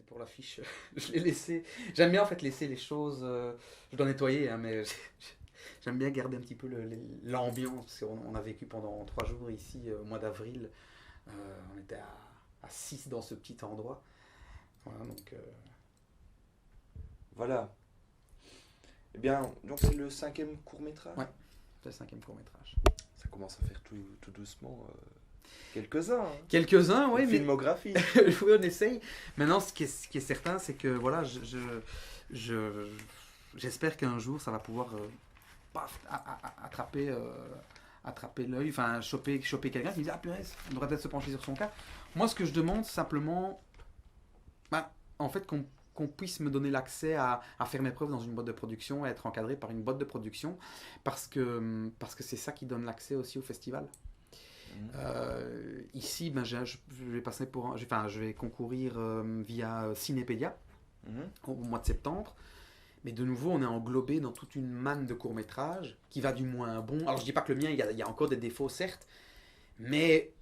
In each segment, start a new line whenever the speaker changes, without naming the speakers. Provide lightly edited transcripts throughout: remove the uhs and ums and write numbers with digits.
pour l'affiche. Je l'ai laissé. J'aime bien en fait laisser les choses. Je dois nettoyer, hein, mais j'aime bien garder un petit peu l'ambiance. Parce qu'on a vécu pendant 3 jours ici au mois d'avril. On était à 6 dans ce petit endroit. Voilà, donc.
Voilà. Eh bien, donc c'est le cinquième court-métrage.
Ouais, c'est le cinquième court-métrage.
Ça commence à faire tout doucement quelques-uns. Hein.
Quelques-uns,
Une
oui, mais
filmographie.
oui, on essaye. Maintenant, ce qui est certain, c'est que voilà, je- j'espère qu'un jour, ça va pouvoir paf, attraper l'œil, enfin, choper quelqu'un qui me dit ah, purée, on devrait peut-être se pencher sur son cas. Moi, ce que je demande, simplement, bah, en fait, qu'on puisse me donner l'accès à faire mes preuves dans une boîte de production, à être encadré par une boîte de production, parce que c'est ça qui donne l'accès aussi au festival.
Mhm.
Ici, ben, je vais passer pour, enfin, je vais concourir via Cinépédia
Mhm.
au mois de septembre. Mais de nouveau, on est englobé dans toute une manne de courts-métrages qui va du moins bon. Alors, je dis pas que le mien, il y a encore des défauts, certes, mais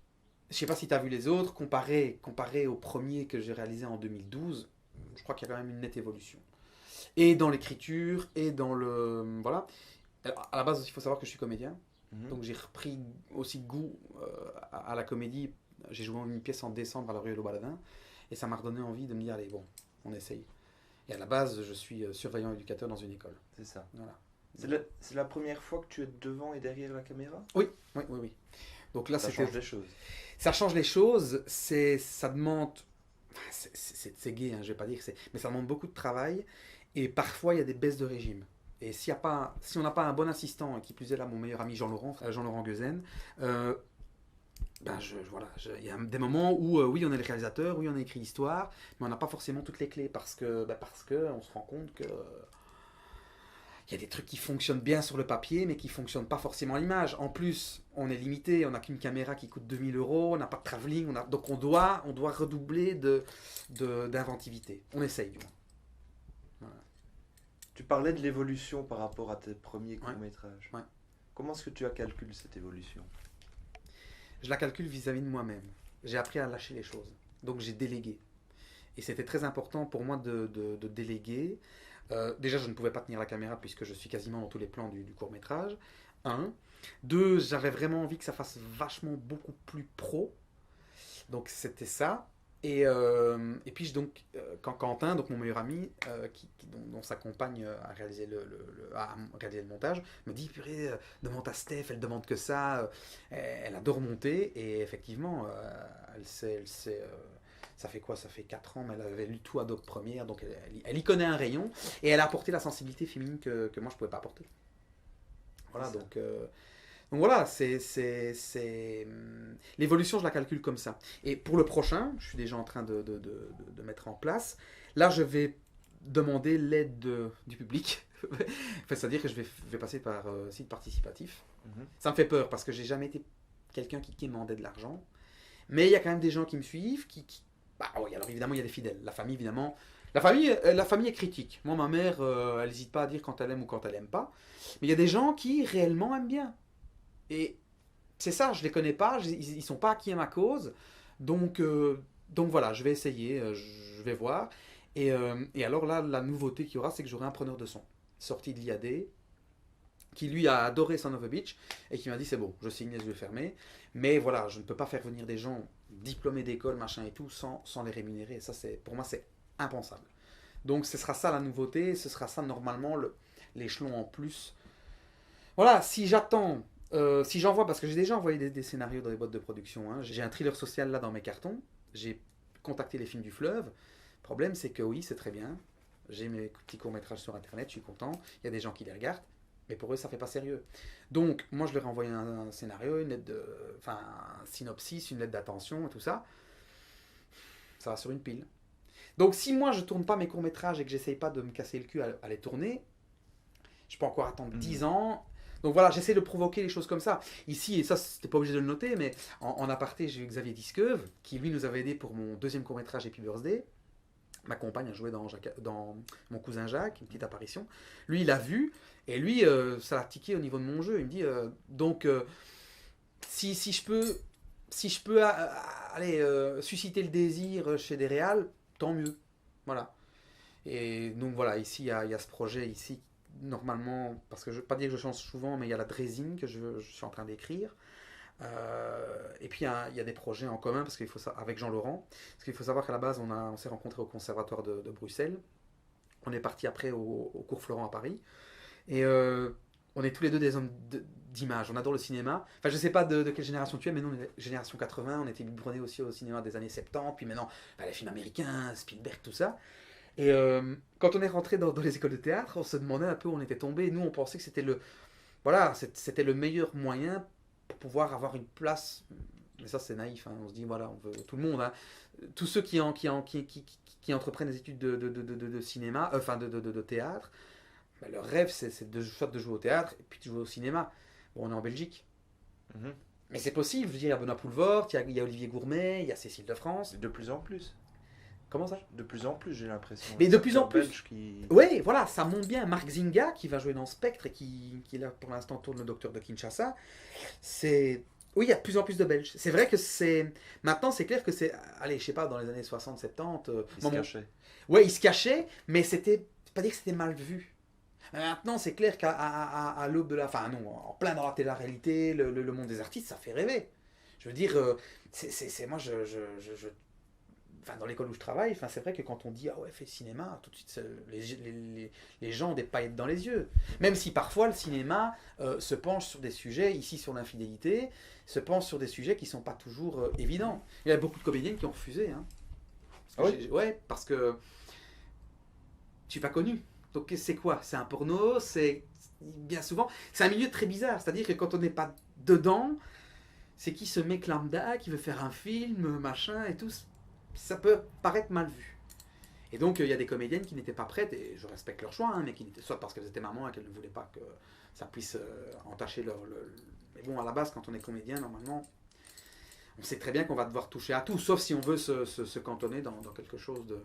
je sais pas si tu as vu les autres, comparé au premier que j'ai réalisé en 2012, je crois qu'il y a quand même une nette évolution. Et dans l'écriture, et dans le. Voilà. Alors, à la base, il faut savoir que je suis comédien.
Mhm.
Donc j'ai repris aussi goût à la comédie. J'ai joué une pièce en décembre à la Ruelle au Baladin. Et ça m'a redonné envie de me dire, allez, bon, on essaye. Et à la base, je suis surveillant éducateur dans une école.
C'est ça.
Voilà.
C'est la première fois que tu es devant et derrière la caméra.
Oui, oui, oui, oui. Donc là,
Ça
c'était.
change les choses.
Ça change les choses. Ça demande. C'est gay, hein, je vais pas dire que c'est. Mais ça demande beaucoup de travail. Et parfois, il y a des baisses de régime. Et si on n'a pas un bon assistant, et qui plus est là, mon meilleur ami Jean-Laurent, Jean-Laurent Guezen, euh, ben voilà, il y a des moments où oui, on est le réalisateur, oui, on a écrit l'histoire, mais on n'a pas forcément toutes les clés parce que on se rend compte que il y a des trucs qui fonctionnent bien sur le papier, mais qui fonctionnent pas forcément à l'image. En plus, on est limité, on n'a qu'une caméra qui coûte 2000 euros, on n'a pas de travelling, donc on doit redoubler d'inventivité. On essaye du moins. Voilà.
Tu parlais de l'évolution par rapport à tes premiers
Ouais,
courts-métrages.
ouais.
Comment est-ce que tu as calculé cette évolution?
Je la calcule vis-à-vis de moi-même. J'ai appris à lâcher les choses. Donc j'ai délégué. Et c'était très important pour moi de déléguer. Déjà, je ne pouvais pas tenir la caméra puisque je suis quasiment dans tous les plans du court métrage. Un. Deux, j'avais vraiment envie que ça fasse vachement beaucoup plus pro. Donc c'était ça. Et puis donc, quand Quentin, donc mon meilleur ami, dont sa compagne a réalisé a réalisé le montage, me dit purée, demande à Steph, elle demande que ça, elle adore monter, et effectivement, ça fait quoi? Ça fait 4 ans, mais elle avait lu tout à Doc Première, donc elle y connaît un rayon, et elle a apporté la sensibilité féminine que moi je pouvais pas apporter.
C'est
Voilà,
ça.
donc voilà, l'évolution, je la calcule comme ça. Et pour le prochain, je suis déjà en train de mettre en place. Là, je vais demander l'aide du public. Enfin, c'est-à-dire que je vais passer par site participatif.
Mhm.
Ça me fait peur parce que j'ai jamais été quelqu'un qui demandait de l'argent. Mais il y a quand même des gens qui me suivent. Bah oui, alors évidemment, il y a des fidèles. La famille, évidemment. La famille est critique. Moi, ma mère, elle n'hésite pas à dire quand elle aime ou quand elle aime pas. Mais il y a des gens qui réellement aiment bien. Et c'est ça, je les connais pas, ils sont pas acquis à ma cause. Donc voilà, je vais essayer, je vais voir. Et alors là, la nouveauté qu'il y aura, c'est que j'aurai un preneur de son, sorti de l'IAD, qui lui a adoré Son of a Beach, et qui m'a dit c'est bon, je signe les yeux fermés. Mais voilà, je ne peux pas faire venir des gens diplômés d'école, machin et tout, sans les rémunérer. Ça, pour moi, c'est impensable. Donc ce sera ça la nouveauté, ce sera ça normalement l'échelon en plus. Voilà, si j'envoie, parce que j'ai déjà envoyé des scénarios dans les boîtes de production, hein. J'ai un thriller social là dans mes cartons, j'ai contacté les films du fleuve. Le problème, c'est que oui, c'est très bien. J'ai mes petits courts-métrages sur internet, je suis content. Il y a des gens qui les regardent, mais pour eux, ça fait pas sérieux. Donc, moi, je leur ai envoyé un scénario, une lettre enfin, un synopsis, une lettre d'attention et tout ça. Ça va sur une pile. Donc, si moi, je tourne pas mes courts-métrages et que j'essaye pas de me casser le cul à les tourner, je peux encore attendre
Mhm.
10 ans. Donc voilà, j'essaie de provoquer les choses comme ça. Ici, et ça, c'était pas obligé de le noter, mais en aparté, j'ai eu Xavier Disqueuve, qui lui nous avait aidé pour mon deuxième court-métrage Happy Birthday. Ma compagne a joué dans Mon cousin Jacques, une petite apparition. Lui, il a vu, et lui, ça l'a tiqué au niveau de mon jeu. Il me dit, donc, si je peux aller susciter le désir chez des réals, tant mieux. Voilà. Et donc voilà, ici, il y a ce projet ici, normalement, parce que je ne veux pas dire que je change souvent, mais il y a la Draisine que je suis en train d'écrire. Et puis il y a des projets en commun parce qu'il faut ça avec Jean-Laurent. Parce qu'il faut savoir qu'à la base, on s'est rencontrés au Conservatoire de Bruxelles. On est parti après au cours Florent à Paris. Et on est tous les deux des hommes d'image. On adore le cinéma. Enfin, je sais pas de quelle génération tu es, mais nous, on est génération 80. On était biberonnés aussi au cinéma des années 70. Puis maintenant, bah, les films américains, Spielberg, tout ça. Et quand on est rentré dans les écoles de théâtre, on se demandait un peu où on était tombé. Nous, on pensait que c'était voilà, c'était le meilleur moyen pour pouvoir avoir une place. Mais ça, c'est naïf. Hein. On se dit, voilà, on veut tout le monde. Hein. Tous ceux qui entreprennent des études de cinéma, enfin de théâtre, bah, leur rêve, c'est soit de jouer au théâtre et puis de jouer au cinéma. Bon, on est en Belgique.
Mhm.
Mais c'est possible. Je veux dire, il y a Benoît Poulvord, il y a Olivier Gourmet, il y a Cécile de France.
De plus en plus.
Comment ça?
De plus en plus, j'ai l'impression.
Mais de plus en plus.
Belges qui...
Oui, voilà, ça monte bien. Marc Zinga, qui va jouer dans Spectre et qui là, pour l'instant, tourne le Docteur de Kinshasa. C'est... Oui, il y a de plus en plus de Belges. C'est vrai que c'est... Maintenant, c'est clair que c'est... Allez, je sais pas, dans les années 60, 70...
Ils se cachaient.
Ouais, ils se cachaient, mais c'était... Pas dire que c'était mal vu. Maintenant, c'est clair qu'à l'aube de la... Enfin, non, en plein dans la télé-réalité, le monde des artistes, ça fait rêver. Je veux dire, moi, enfin, dans l'école où je travaille, enfin, c'est vrai que quand on dit ah ouais, fais cinéma, tout de suite les gens ont des paillettes dans les yeux. Même si parfois le cinéma se penche sur des sujets, ici sur l'infidélité, se penche sur des sujets qui ne sont pas toujours évidents. Il y a beaucoup de comédiennes qui ont refusé. Hein.
Ah oui.
Ouais, parce que je suis pas connu. Donc c'est quoi? C'est un porno, c'est bien souvent. C'est un milieu très bizarre, c'est-à-dire que quand on n'est pas dedans, c'est qui ce mec lambda qui veut faire un film, machin et tout. Ça peut paraître mal vu. Et donc, il y a des comédiennes qui n'étaient pas prêtes, et je respecte leur choix, hein, mais qui n'étaient soit parce qu'elles étaient mamans et qu'elles ne voulaient pas que ça puisse entacher leur. Mais bon, à la base, quand on est comédien, normalement, on sait très bien qu'on va devoir toucher à tout, sauf si on veut se cantonner dans quelque chose de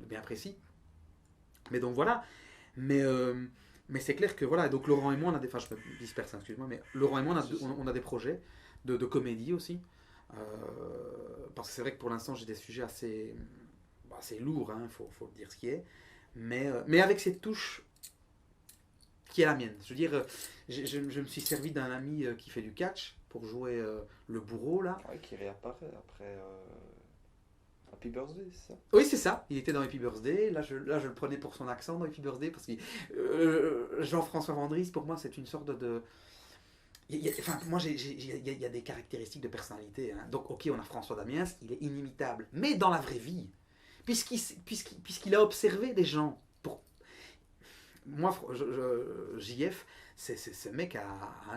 bien précis. Mais donc voilà. Mais c'est clair que voilà. Donc Laurent et moi, on a des. Enfin, je me disperse, hein, excuse-moi, mais Laurent et moi, on a des projets de comédie aussi. Parce que c'est vrai que pour l'instant j'ai des sujets assez lourds, hein, faut dire ce qui est, mais avec cette touche qui est la mienne. Je veux dire, je me suis servi d'un ami qui fait du catch pour jouer le bourreau là.
Ouais, qui réapparaît après Happy Birthday, c'est ça?
Oui, c'est ça, il était dans Happy Birthday, là je le prenais pour son accent dans Happy Birthday, parce que Jean-François Vandris, pour moi c'est une sorte de... Enfin, moi, il y a des caractéristiques de personnalité. Hein. Donc, ok, on a François Damiens, il est inimitable. Mais dans la vraie vie, puisqu'il a observé des gens. Moi, JF, ce mec a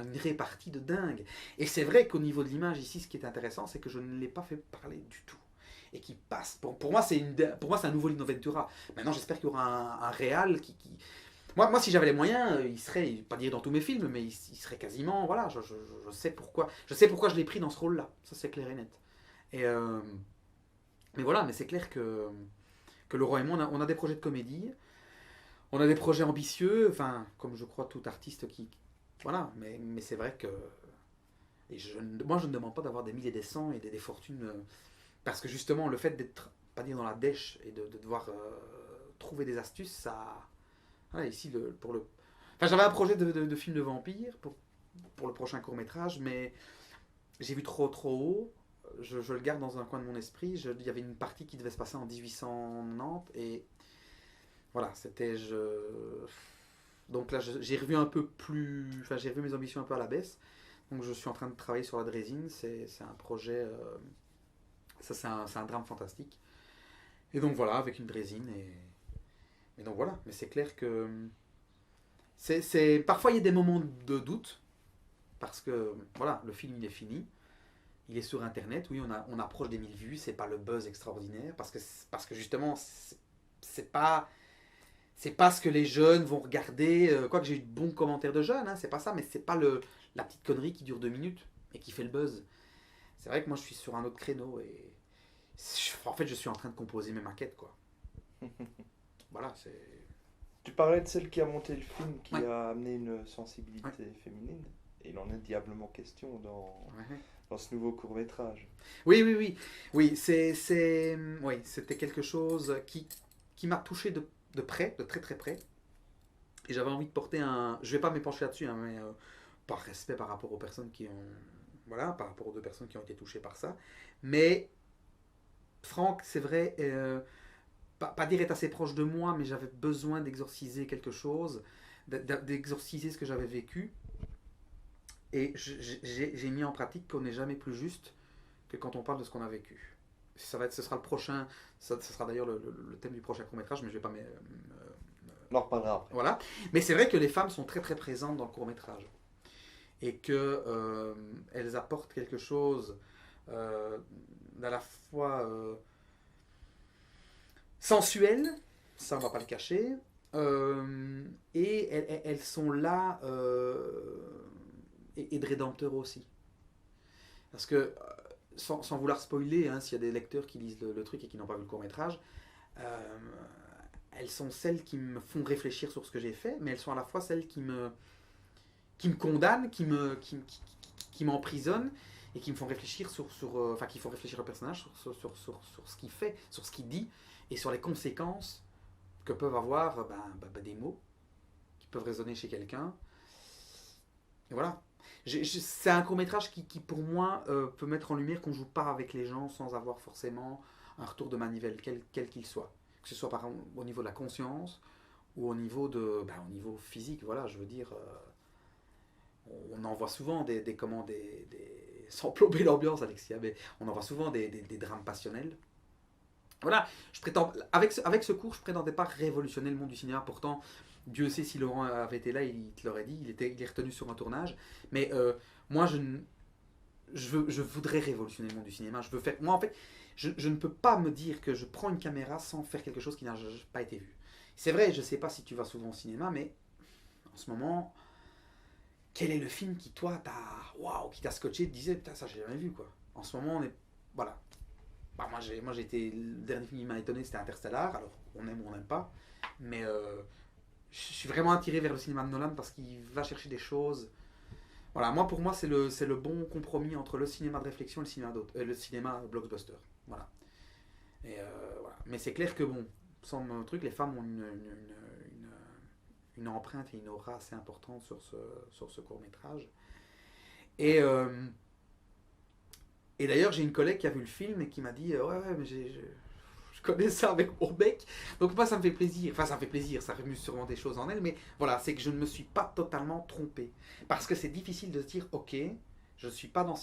une répartie de dingue. Et c'est vrai qu'au niveau de l'image, ici, ce qui est intéressant, c'est que je ne l'ai pas fait parler du tout. Et qui passe. Pour moi, c'est un nouveau Lino Ventura. Maintenant, j'espère qu'il y aura un réal qui... Moi, si j'avais les moyens, il serait, pas dire dans tous mes films, mais il serait quasiment, voilà, je sais pourquoi. Je sais pourquoi je l'ai pris dans ce rôle-là. Ça, c'est clair et net. Et, mais voilà, mais c'est clair que Laurent et moi, on a des projets de comédie. On a des projets ambitieux, enfin, comme je crois tout artiste qui... Voilà, mais c'est vrai que... Et moi, je ne demande pas d'avoir des milliers, des cents et des fortunes. Parce que justement, le fait d'être, pas dire dans la dèche et de devoir trouver des astuces, ça... Voilà, ici, Enfin, j'avais un projet de film de vampire pour le prochain court-métrage, mais j'ai vu trop haut. Je le garde dans un coin de mon esprit. Il y avait une partie qui devait se passer en 1890, et voilà, c'était... Donc là, j'ai revu un peu plus... Enfin, j'ai revu mes ambitions un peu à la baisse. Donc je suis en train de travailler sur la Draisine. C'est un projet... Ça, c'est un drame fantastique. Et donc voilà, avec une Draisine et donc voilà, mais c'est clair que parfois il y a des moments de doute parce que voilà, le film il est fini, il est sur internet, oui on approche des 1000 vues, c'est pas le buzz extraordinaire parce que justement c'est pas ce que les jeunes vont regarder, quoique j'ai eu de bons commentaires de jeunes, hein, c'est pas ça, mais c'est pas la petite connerie qui dure 2 minutes et qui fait le buzz. C'est vrai que moi je suis sur un autre créneau et en fait je suis en train de composer mes maquettes quoi. Voilà, c'est...
Tu parlais de celle qui a monté le film, qui
Ouais.
a amené une sensibilité
Ouais.
féminine. Et il en est diablement question
Ouais.
dans ce nouveau court-métrage.
Oui, oui, oui. Oui, oui, c'était quelque chose qui qui m'a touché de près, de très très près. Et j'avais envie de porter un... Je vais pas m'épancher là-dessus, hein, mais par respect par rapport aux personnes qui ont... Voilà, par rapport aux deux personnes qui ont été touchées par ça. Mais Franck, c'est vrai, pas dire est assez proche de moi, mais j'avais besoin d'exorciser quelque chose, d'exorciser ce que j'avais vécu. Et j'ai mis en pratique qu'on n'est jamais plus juste que quand on parle de ce qu'on a vécu. Ce sera le prochain, ça sera d'ailleurs le thème du prochain court-métrage, mais je vais pas...
On en reparlera après.
Voilà. Mais c'est vrai que les femmes sont très très présentes dans le court-métrage. Et que elles apportent quelque chose d'à la fois sensuel, ça on va pas le cacher, et elles sont là et de rédempteur aussi. Parce que, sans vouloir spoiler, hein, s'il y a des lecteurs qui lisent le truc et qui n'ont pas vu le court-métrage, elles sont celles qui me font réfléchir sur ce que j'ai fait, mais elles sont à la fois celles qui me condamnent, qui m'emprisonnent et qui me font réfléchir enfin qui font réfléchir le personnage sur ce qu'il fait, sur ce qu'il dit et sur les conséquences que peuvent avoir des mots qui peuvent résonner chez quelqu'un. Et voilà. C'est un court-métrage qui pour moi, peut mettre en lumière qu'on ne joue pas avec les gens sans avoir forcément un retour de manivelle, quel qu'il soit. Que ce soit au niveau de la conscience ou au niveau physique. Voilà, je veux dire, on en voit souvent sans plomber l'ambiance, Alexia, mais on en voit souvent des drames passionnels. Voilà, avec ce cours, je ne prétendais pas révolutionner le monde du cinéma. Pourtant, Dieu sait si Laurent avait été là, il te l'aurait dit. Il est retenu sur un tournage. Mais moi, je voudrais révolutionner le monde du cinéma. Moi, en fait, je ne peux pas me dire que je prends une caméra sans faire quelque chose qui n'a pas été vu. C'est vrai, je ne sais pas si tu vas souvent au cinéma, mais en ce moment, quel est le film qui, toi, qui t'a scotché, te disait, putain, ça, j'ai jamais vu, quoi. En ce moment, voilà. Moi, j'ai été... Le dernier film qui m'a étonné, c'était Interstellar. Alors, on aime ou on n'aime pas. Mais je suis vraiment attiré vers le cinéma de Nolan parce qu'il va chercher des choses. Voilà, pour moi, c'est le bon compromis entre le cinéma de réflexion et le cinéma blockbuster. Voilà. Et voilà. Mais c'est clair que, bon, sans mon truc, les femmes ont une empreinte et une aura assez importante sur ce court-métrage. Et d'ailleurs, j'ai une collègue qui a vu le film et qui m'a dit ouais, mais je connais ça avec Urbeck. Donc moi, ça me fait plaisir. Enfin, ça me fait plaisir, ça remue sûrement des choses en elle, mais voilà, c'est que je ne me suis pas totalement trompé. Parce que c'est difficile de se dire ok, je ne suis pas dans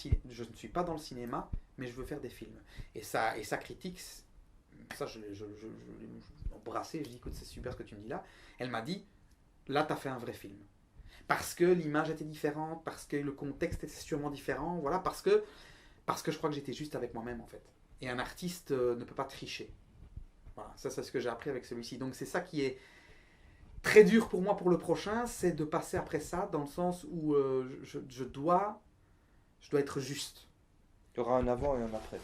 le cinéma, mais je veux faire des films. Et sa critique, ça, je l'ai embrassé, je dis écoute, c'est super ce que tu me dis là. Elle m'a dit là, tu as fait un vrai film. Parce que l'image était différente, parce que le contexte était sûrement différent, voilà, parce que je crois que j'étais juste avec moi-même en fait. Et un artiste ne peut pas tricher. Voilà, ça c'est ce que j'ai appris avec celui-ci. Donc c'est ça qui est très dur pour moi pour le prochain, c'est de passer après ça dans le sens où je dois être juste.
Il y aura un avant et un après.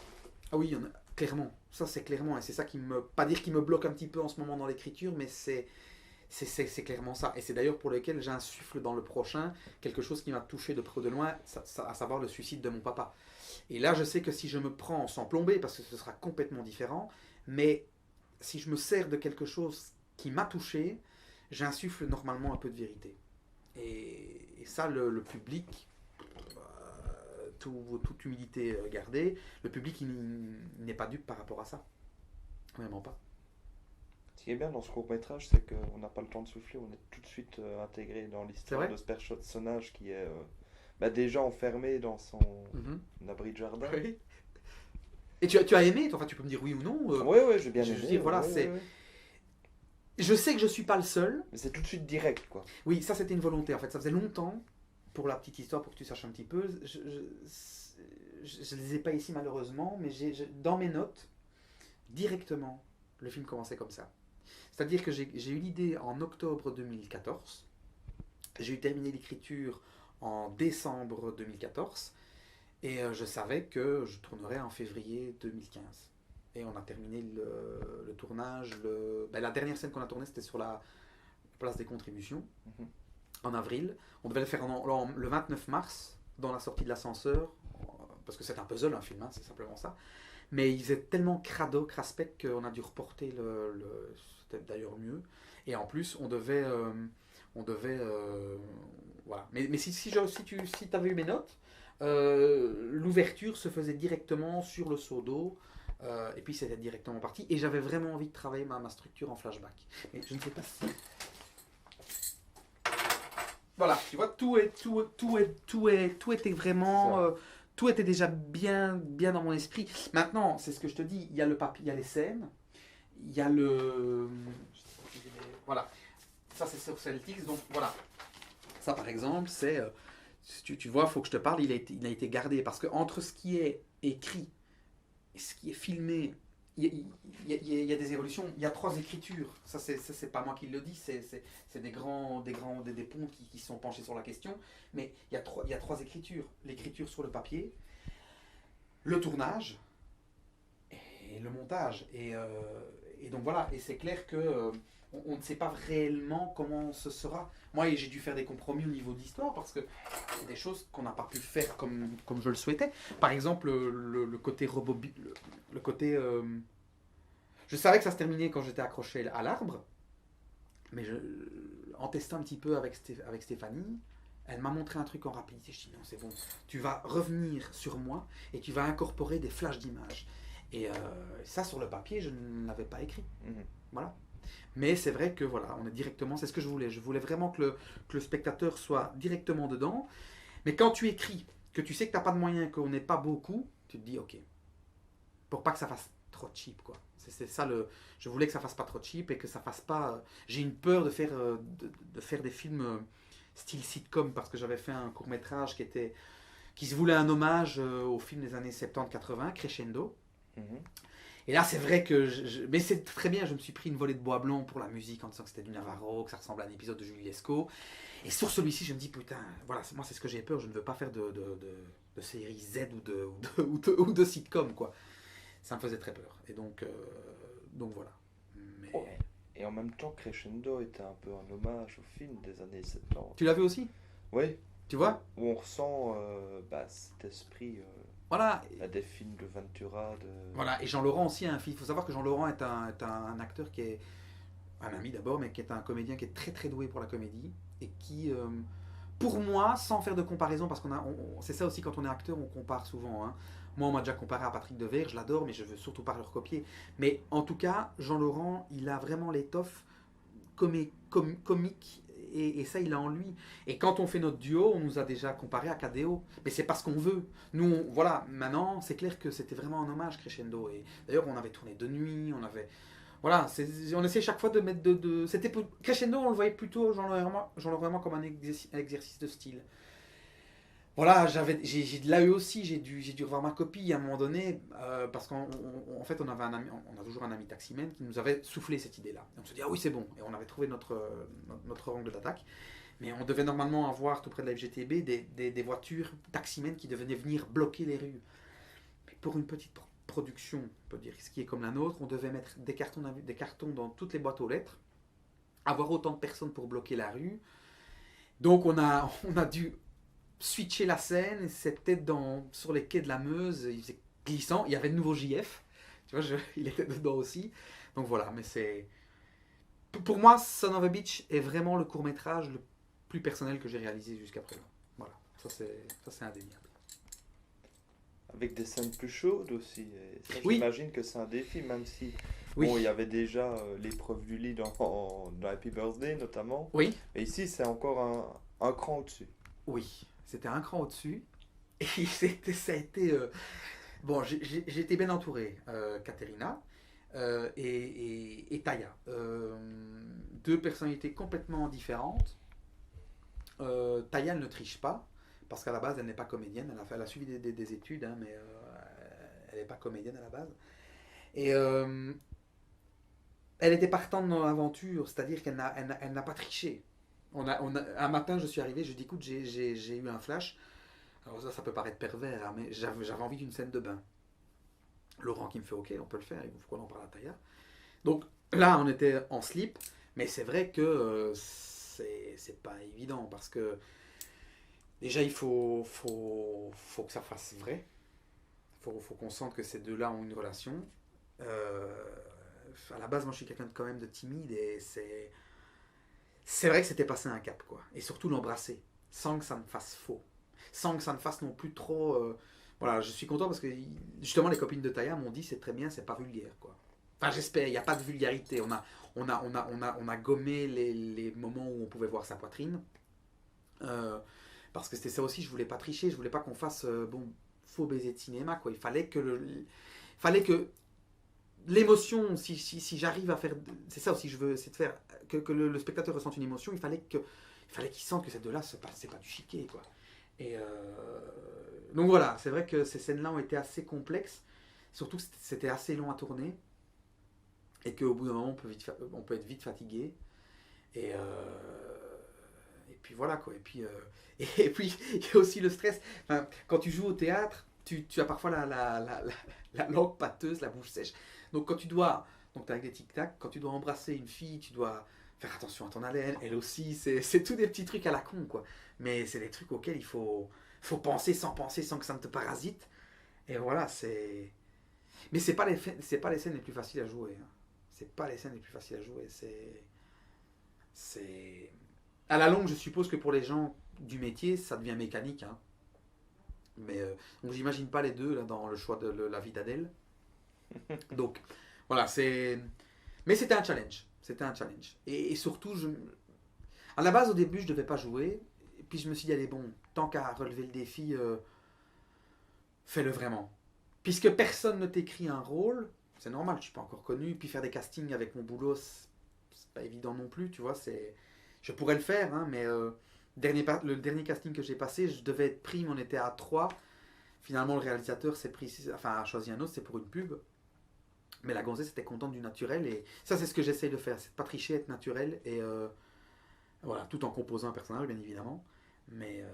Ah oui, clairement. Ça c'est clairement, et c'est ça qui pas dire qui me bloque un petit peu en ce moment dans l'écriture, mais c'est clairement ça. Et c'est d'ailleurs pour lequel j'insuffle dans le prochain quelque chose qui m'a touché de près ou de loin, à savoir le suicide de mon papa. Et là, je sais que si je me prends sans plomber, parce que ce sera complètement différent, mais si je me sers de quelque chose qui m'a touché, j'insuffle normalement un peu de vérité. Et ça, le public, toute humilité gardée, le public, il n'est pas dupe par rapport à ça. Vraiment pas.
Ce qui est bien dans ce court-métrage, c'est qu'on n'a pas le temps de souffler, on est tout de suite intégré dans l'histoire de ce personnage qui est déjà enfermé dans son abri de jardin.
Oui. Et tu as aimé, enfin tu peux me dire oui ou non.
Oui, j'ai bien aimé.
Je veux dire, voilà, je sais que je suis pas le seul.
Mais c'est tout de suite direct, quoi.
Oui, ça c'était une volonté en fait. Ça faisait longtemps, pour la petite histoire, pour que tu saches un petit peu. Je ne les ai pas ici malheureusement, mais dans mes notes, directement, le film commençait comme ça. C'est-à-dire que j'ai eu l'idée en octobre 2014. J'ai eu terminé l'écriture en décembre 2014. Et je savais que je tournerais en février 2015. Et on a terminé le tournage. La dernière scène qu'on a tournée, c'était sur la place des contributions, en avril. On devait le faire le 29 mars, dans la sortie de l'ascenseur, parce que c'est un puzzle, un film, hein, c'est simplement ça. mais il faisait tellement crado, craspec qu'on a dû reporter c'était d'ailleurs mieux. Et en plus, on devait voilà. Mais si tu avais eu mes notes, l'ouverture se faisait directement sur le seau d'eau. Et puis c'était directement parti. Et j'avais vraiment envie de travailler ma structure en flashback. Mais je ne sais pas si. Voilà, tu vois, tout était vraiment. Tout était déjà bien dans mon esprit. Maintenant, c'est ce que je te dis, il y a le papier, il y a les scènes, il y a le. Voilà. Ça, c'est sur Celtics, donc voilà. Ça, par exemple, c'est. Tu vois, il faut que je te parle, il a été gardé. Parce que entre ce qui est écrit et ce qui est filmé, il y a des évolutions. Il y a 3 écritures. Ça, c'est pas moi qui le dis, c'est des ponts qui sont penchés sur la question. Mais il y a 3 écritures. L'écriture sur le papier, le tournage et le montage. Et donc voilà, et c'est clair que on ne sait pas réellement comment ce sera. Moi, j'ai dû faire des compromis au niveau de l'histoire parce que c'est des choses qu'on n'a pas pu faire comme je le souhaitais. Par exemple, le côté le côté. Je savais que ça se terminait quand j'étais accroché à l'arbre, mais en testant un petit peu avec Stéphanie, elle m'a montré un truc en rapidité. Je dis non, c'est bon, tu vas revenir sur moi et tu vas incorporer des flashs d'images. Et ça, sur le papier, je ne l'avais pas écrit. Voilà. Mais c'est vrai que voilà, on est directement, c'est ce que je voulais. Je voulais vraiment que le spectateur soit directement dedans. Mais quand tu écris, que tu sais que tu n'as pas de moyens, qu'on n'est pas beaucoup, tu te dis ok. Pour pas que ça fasse trop cheap, quoi. C'est ça je voulais que ça fasse pas trop cheap et que ça fasse pas. J'ai une peur de faire des films style sitcom parce que j'avais fait un court métrage qui se voulait un hommage au film des années 70-80, Crescendo. Et là, c'est vrai que. Mais c'est très bien, je me suis pris une volée de bois blanc pour la musique en disant que c'était du Navarro, que ça ressemble à un épisode de Julie Lescaut. Et sur celui-ci, je me dis, putain, voilà, moi, c'est ce que j'ai peur, je ne veux pas faire de série Z ou de sitcom, quoi. Ça me faisait très peur. Et donc voilà. Mais...
Ouais. Et en même temps, Crescendo était un peu un hommage au film des années 70.
Tu l'as vu aussi?
Oui.
Tu vois?
Où on ressent cet esprit.
Voilà.
Des films de Ventura.
Voilà, et Jean-Laurent aussi, il faut savoir que Jean-Laurent est un acteur qui est un ami d'abord, mais qui est un comédien qui est très très doué pour la comédie et qui, pour moi, sans faire de comparaison, parce c'est ça aussi quand on est acteur, on compare souvent. Hein. Moi, on m'a déjà comparé à Patrick Devers, je l'adore, mais je veux surtout pas le recopier. Mais en tout cas, Jean-Laurent, il a vraiment l'étoffe comique et ça, il a en lui. Et quand on fait notre duo, on nous a déjà comparé à KDO. Mais c'est parce qu'on veut. Nous, voilà, maintenant, c'est clair que c'était vraiment un hommage, Crescendo. Et d'ailleurs, on avait tourné de nuit, on avait. Voilà, on essaie chaque fois de mettre Crescendo, on le voyait plutôt, Jean-Laurent comme un exercice de style. Voilà, j'ai de l'AE aussi, j'ai dû revoir ma copie à un moment donné, parce qu'en fait, on a toujours un ami taximan qui nous avait soufflé cette idée-là. Et on se dit, ah oui, c'est bon. Et on avait trouvé notre angle d'attaque. Mais on devait normalement avoir, tout près de la FGTB, des voitures taximen qui devaient venir bloquer les rues. Mais pour une petite production, on peut dire, ce qui est comme la nôtre, on devait mettre des cartons dans toutes les boîtes aux lettres, avoir autant de personnes pour bloquer la rue. Donc on a dû switcher la scène, c'était sur les quais de la Meuse, il faisait glissant, il y avait de nouveau JF, tu vois, il était dedans aussi. Donc voilà, mais c'est... Pour moi, Son of a Beach est vraiment le court-métrage le plus personnel que j'ai réalisé jusqu'à présent. Voilà, ça c'est indéniable.
Avec des scènes plus chaudes aussi. Et ça,
oui.
J'imagine que c'est un défi, même si
oui.
Bon, il y avait déjà l'épreuve du lit dans Happy Birthday notamment.
Oui.
Et ici, c'est encore un cran au-dessus.
Oui, c'était un cran au-dessus. Et ça a été... Bon, j'ai été bien entouré. Katerina et Taya. Deux personnalités complètement différentes. Taya, elle ne triche pas. Parce qu'à la base, elle n'est pas comédienne. Elle a suivi des études, hein, mais elle n'est pas comédienne à la base. Et elle était partante dans l'aventure, c'est-à-dire qu'elle n'a pas triché. Un matin, je suis arrivé, je dis, écoute, j'ai eu un flash. Alors ça peut paraître pervers, hein, mais j'avais envie d'une scène de bain. Laurent qui me fait, ok, on peut le faire, il faut qu'on en parle à Taya. Donc là, on était en slip, mais c'est vrai que c'est pas évident, parce que déjà, il faut que ça fasse vrai. faut qu'on sente que ces deux-là ont une relation. À la base, moi, je suis quelqu'un quand même de timide et c'est vrai que c'était passé un cap, quoi. Et surtout l'embrasser, sans que ça me fasse faux. Sans que ça ne fasse non plus trop... Voilà, je suis content parce que justement les copines de Taya m'ont dit c'est très bien, c'est pas vulgaire, quoi. Enfin, j'espère, il n'y a pas de vulgarité. On a gommé les moments où on pouvait voir sa poitrine. Parce que c'était ça aussi, je voulais pas tricher, je voulais pas qu'on fasse faux baiser de cinéma, quoi. Il fallait que l'émotion, si j'arrive à faire, c'est ça aussi, je veux, c'est de faire que le spectateur ressente une émotion. Il fallait qu'il sente que ces deux-là, c'est pas du chiquet, quoi. Et donc voilà, c'est vrai que ces scènes-là ont été assez complexes, surtout que c'était assez long à tourner et qu'au bout d'un moment on peut être vite fatigué. Et puis voilà, quoi. Et puis il y a aussi le stress. Enfin, quand tu joues au théâtre, tu as parfois la langue pâteuse, la bouche sèche. Donc quand tu dois, donc t'as avec des tic-tac, quand tu dois embrasser une fille, tu dois faire attention à ton haleine. Elle aussi, c'est tous des petits trucs à la con, quoi. Mais c'est des trucs auxquels il faut penser, sans que ça ne te parasite. Et voilà, c'est... Mais c'est pas les scènes les plus faciles à jouer, hein. C'est pas les scènes les plus faciles à jouer. C'est... À la longue, je suppose que pour les gens du métier, ça devient mécanique, hein. Mais donc j'imagine pas les deux là, dans le choix de la vie d'Adèle. Donc voilà, c'est... Mais c'était un challenge. C'était un challenge. Et surtout, à la base, au début, je devais pas jouer. Et puis je me suis dit, allez, bon, tant qu'à relever le défi, fais-le vraiment. Puisque personne ne t'écrit un rôle, c'est normal, je suis pas encore connu. Puis faire des castings avec mon boulot, c'est pas évident non plus, tu vois. Je pourrais le faire, hein, mais le dernier casting que j'ai passé, je devais être pris, mais on était à 3. Finalement, le réalisateur a choisi un autre, c'est pour une pub. Mais la gonzesse était contente du naturel. Et ça, c'est ce que j'essaye de faire. C'est de pas tricher, être naturel. Et voilà, tout en composant un personnage, bien évidemment. Mais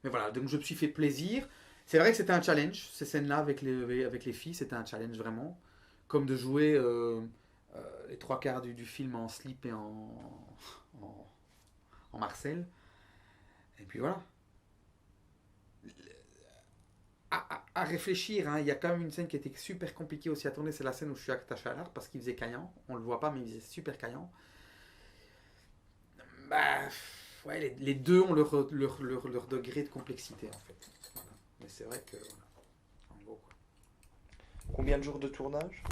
voilà, donc je me suis fait plaisir. C'est vrai que c'était un challenge, ces scènes-là avec les filles, c'était un challenge vraiment. Comme de jouer les 3 quarts du film en slip et en, en Marcel. Et puis voilà. À réfléchir, hein, il y a quand même une scène qui était super compliquée aussi à tourner, c'est la scène où je suis attaché à l'arbre parce qu'il faisait caillant. On le voit pas, mais il faisait super caillant. Bah, ouais, les deux ont leur degré de complexité en fait. Voilà. Mais c'est vrai que, voilà, en gros, quoi.
Combien de jours de tournage?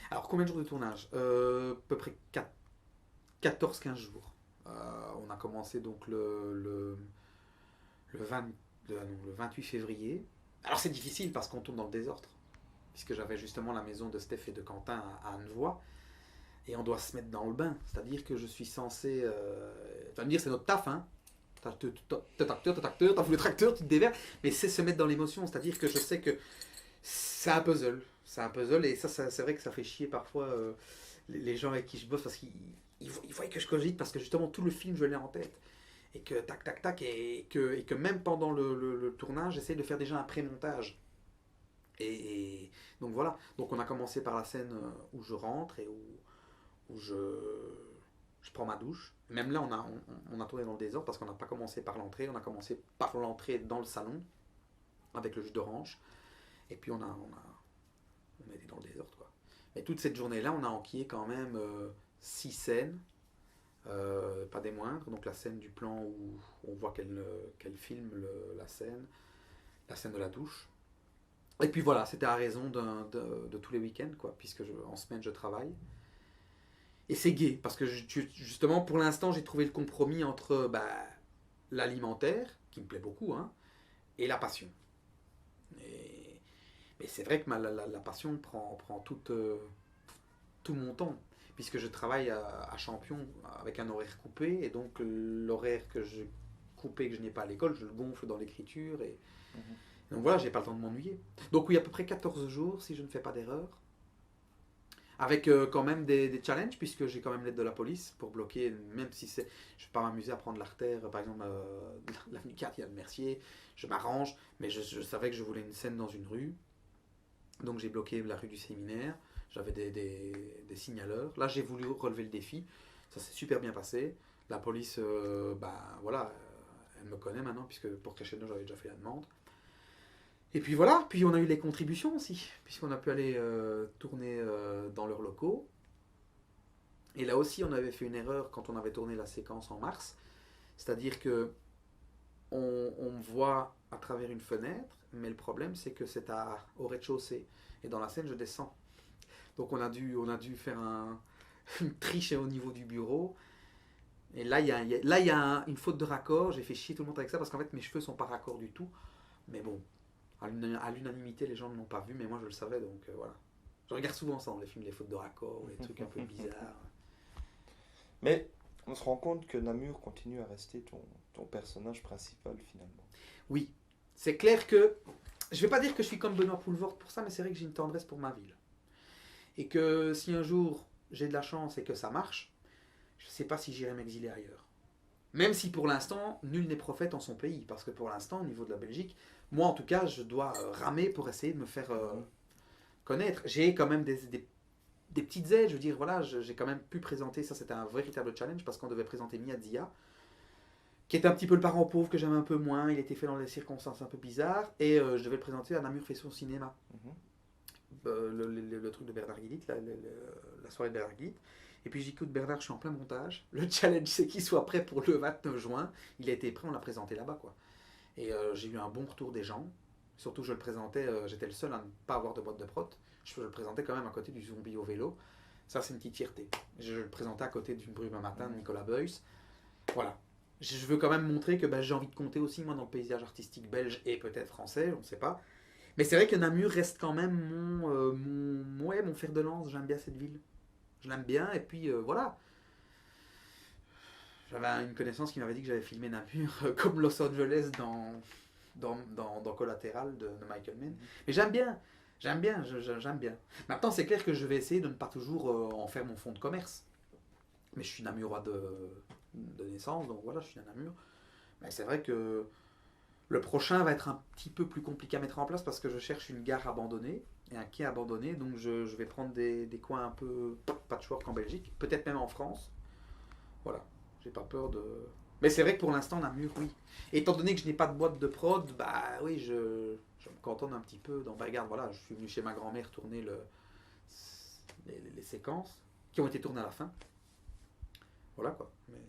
Alors, combien de jours de tournage À peu près 14-15 jours. On a commencé donc le 28 février. Alors, c'est difficile parce qu'on tourne dans le désordre. Puisque j'avais justement la maison de Steph et de Quentin à Annevoie. Et on doit se mettre dans le bain. C'est-à-dire que je suis censé... tu vas me dire, c'est notre taf, hein. T'as voulu le tracteur, tu te déverses. Mais c'est se mettre dans l'émotion. C'est-à-dire que je sais que c'est un puzzle. C'est un puzzle. Et ça c'est vrai que ça fait chier parfois les gens avec qui je bosse. Parce qu'ils voient que je cogite. Parce que justement, tout le film, je l'ai en tête. Et que tac, tac, tac. Et que même pendant le tournage, j'essaie de faire déjà un pré-montage. Et donc voilà. Donc on a commencé par la scène où je rentre et où je prends ma douche. Même là, on a tourné dans le désordre parce qu'on n'a pas commencé par l'entrée. On a commencé par l'entrée dans le salon avec le jus d'orange. Et puis on était dans le désordre, quoi. Mais toute cette journée-là, on a enquillé quand même 6 scènes, pas des moindres. Donc la scène du plan où on voit qu'elle filme la scène de la douche. Et puis voilà, c'était à raison de tous les week-ends, quoi, puisque en semaine je travaille. Et c'est gai, parce que justement, pour l'instant, j'ai trouvé le compromis entre l'alimentaire, qui me plaît beaucoup, hein, et la passion. Mais c'est vrai que la passion prend tout mon temps, puisque je travaille à Champion avec un horaire coupé, et donc l'horaire que je coupé que je n'ai pas à l'école, je le gonfle dans l'écriture, et donc voilà, j'ai pas le temps de m'ennuyer. Donc oui, à peu près 14 jours, si je ne fais pas d'erreur. Avec quand même des challenges, puisque j'ai quand même l'aide de la police pour bloquer, même si je ne vais pas m'amuser à prendre l'artère, par exemple, l'avenue 4, il y a le Mercier, je m'arrange, mais je savais que je voulais une scène dans une rue, donc j'ai bloqué la rue du Séminaire, j'avais des signaleurs. Là, j'ai voulu relever le défi, ça s'est super bien passé. La police, voilà, elle me connaît maintenant, puisque pour Crescendo, j'avais déjà fait la demande. Et puis voilà, puis on a eu les contributions aussi, puisqu'on a pu aller tourner dans leurs locaux. Et là aussi, on avait fait une erreur quand on avait tourné la séquence en mars. C'est-à-dire que on me voit à travers une fenêtre, mais le problème c'est que c'est au rez-de-chaussée. Et dans la scène, je descends. Donc on a dû faire une triche au niveau du bureau. Et là, il y a une faute de raccord. J'ai fait chier tout le monde avec ça parce qu'en fait, mes cheveux sont pas raccords du tout. Mais bon, à l'unanimité, les gens ne l'ont pas vu, mais moi je le savais, donc voilà. Je regarde souvent ça dans les films, les fautes de raccord, les trucs un peu bizarres.
Mais on se rend compte que Namur continue à rester ton personnage principal finalement.
Oui, c'est clair que je vais pas dire que je suis comme Benoît Poulvord pour ça, mais c'est vrai que j'ai une tendresse pour ma ville. Et que si un jour j'ai de la chance et que ça marche, je sais pas si j'irai m'exiler ailleurs. Même si pour l'instant, nul n'est prophète en son pays. Parce que pour l'instant, au niveau de la Belgique, moi en tout cas, je dois ramer pour essayer de me faire connaître. J'ai quand même des petites aides, je veux dire, voilà, j'ai quand même pu présenter, ça c'était un véritable challenge parce qu'on devait présenter Miyazia, qui est un petit peu le parent pauvre que j'aime un peu moins, il était fait dans des circonstances un peu bizarres, et je devais le présenter à Namur fait son cinéma. Le truc de Bernard Guillit, la soirée de Bernard Guillit. Et puis j'écoute Bernard, je suis en plein montage. Le challenge c'est qu'il soit prêt pour le 29 juin. Il a été prêt, on l'a présenté là-bas quoi. Et j'ai eu un bon retour des gens. Surtout je le présentais, j'étais le seul à ne pas avoir de boîte de prot. Je le présentais quand même à côté du zombie au vélo. Ça c'est une petite fierté. Je le présentais à côté d'une brume un matin de Nicolas Beuys. Voilà. Je veux quand même montrer que j'ai envie de compter aussi moi dans le paysage artistique belge et peut-être français, on ne sait pas. Mais c'est vrai que Namur reste quand même mon fer de lance. J'aime bien cette ville. Je l'aime bien, et puis voilà. J'avais une connaissance qui m'avait dit que j'avais filmé Namur comme Los Angeles dans Collateral de Michael Mann. Mais j'aime bien. J'aime bien. Maintenant, c'est clair que je vais essayer de ne pas toujours en faire mon fonds de commerce. Mais je suis namurois de naissance, donc voilà, je suis un Namur. Mais c'est vrai que le prochain va être un petit peu plus compliqué à mettre en place parce que je cherche une gare abandonnée et un quai abandonné. Donc je vais prendre des coins un peu patchwork en Belgique, peut-être même en France. Voilà, j'ai pas peur de... Mais c'est vrai que pour l'instant, Namur, oui. Et étant donné que je n'ai pas de boîte de prod, bah oui, je me cantonne un petit peu dans... Bah regarde, voilà, je suis venu chez ma grand-mère tourner les séquences qui ont été tournées à la fin. Voilà quoi. Mais...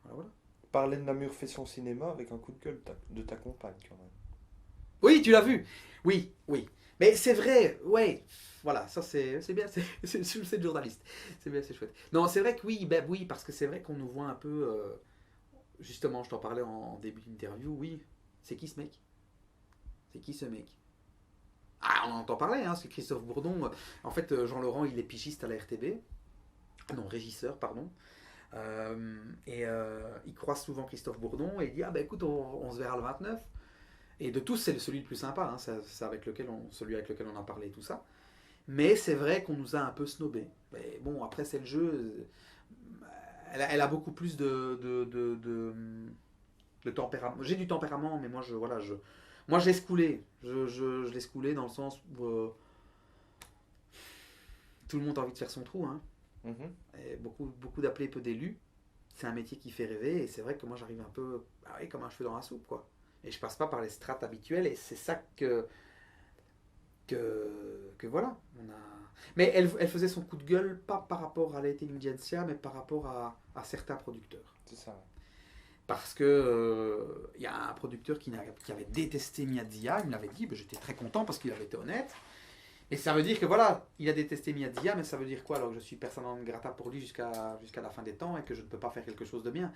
voilà.
Parler de Namur fait son cinéma avec un coup de gueule de ta compagne quand même.
Oui, tu l'as vu. Oui. Mais c'est vrai, ouais. Voilà, ça c'est bien, c'est le journaliste. C'est bien, c'est chouette. Non, c'est vrai que oui, parce que c'est vrai qu'on nous voit un peu... justement, je t'en parlais en début d'interview, oui. C'est qui ce mec? C'est qui ce mec? Ah, on en entend parler, hein, c'est Christophe Bourdon. En fait, Jean-Laurent, il est pigiste à la RTB. Non, régisseur, pardon. Il croise souvent Christophe Bourdon et il dit ah ben écoute on se verra le 29 et de tous c'est celui le plus sympa hein, c'est celui avec lequel on a parlé tout ça, mais c'est vrai qu'on nous a un peu snobé, mais bon après c'est le jeu, elle a beaucoup plus de tempérament, j'ai du tempérament mais moi je laisse couler, je laisse couler dans le sens où tout le monde a envie de faire son trou hein. Et beaucoup d'appelés, peu d'élus. C'est un métier qui fait rêver et c'est vrai que moi j'arrive un peu comme un cheveu dans la soupe quoi. Et je passe pas par les strates habituelles et c'est ça que voilà. Mais elle faisait son coup de gueule pas par rapport à l'intelligentsia mais par rapport à certains producteurs.
C'est ça.
Parce que y a un producteur qui avait détesté Miyazia, il me l'avait dit, j'étais très content parce qu'il avait été honnête. Et ça veut dire que voilà, il a détesté Miyazia, mais ça veut dire quoi alors que je suis personne non grata pour lui jusqu'à la fin des temps et que je ne peux pas faire quelque chose de bien.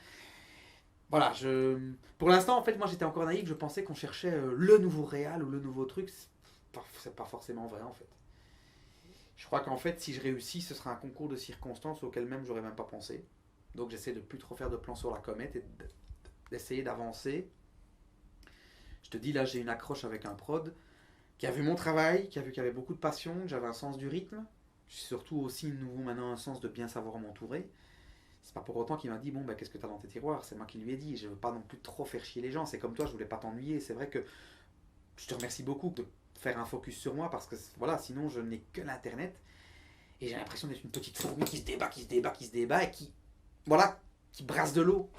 Voilà, pour l'instant, en fait, moi j'étais encore naïf, je pensais qu'on cherchait le nouveau réal ou le nouveau truc. C'est pas forcément vrai en fait. Je crois qu'en fait, si je réussis, ce sera un concours de circonstances auquel même j'aurais même pas pensé. Donc j'essaie de plus trop faire de plans sur la comète et d'essayer d'avancer. Je te dis là, j'ai une accroche avec un prod qui a vu mon travail, qui a vu qu'il y avait beaucoup de passion, que j'avais un sens du rythme. J'ai surtout aussi nouveau maintenant un sens de bien savoir m'entourer. C'est pas pour autant qu'il m'a dit bon qu'est-ce que tu as dans tes tiroirs, c'est moi qui lui ai dit, je veux pas non plus trop faire chier les gens, c'est comme toi, je voulais pas t'ennuyer, c'est vrai que je te remercie beaucoup de faire un focus sur moi parce que voilà, sinon je n'ai que l'internet et j'ai l'impression d'être une petite fourmi qui se débat et qui brasse de l'eau.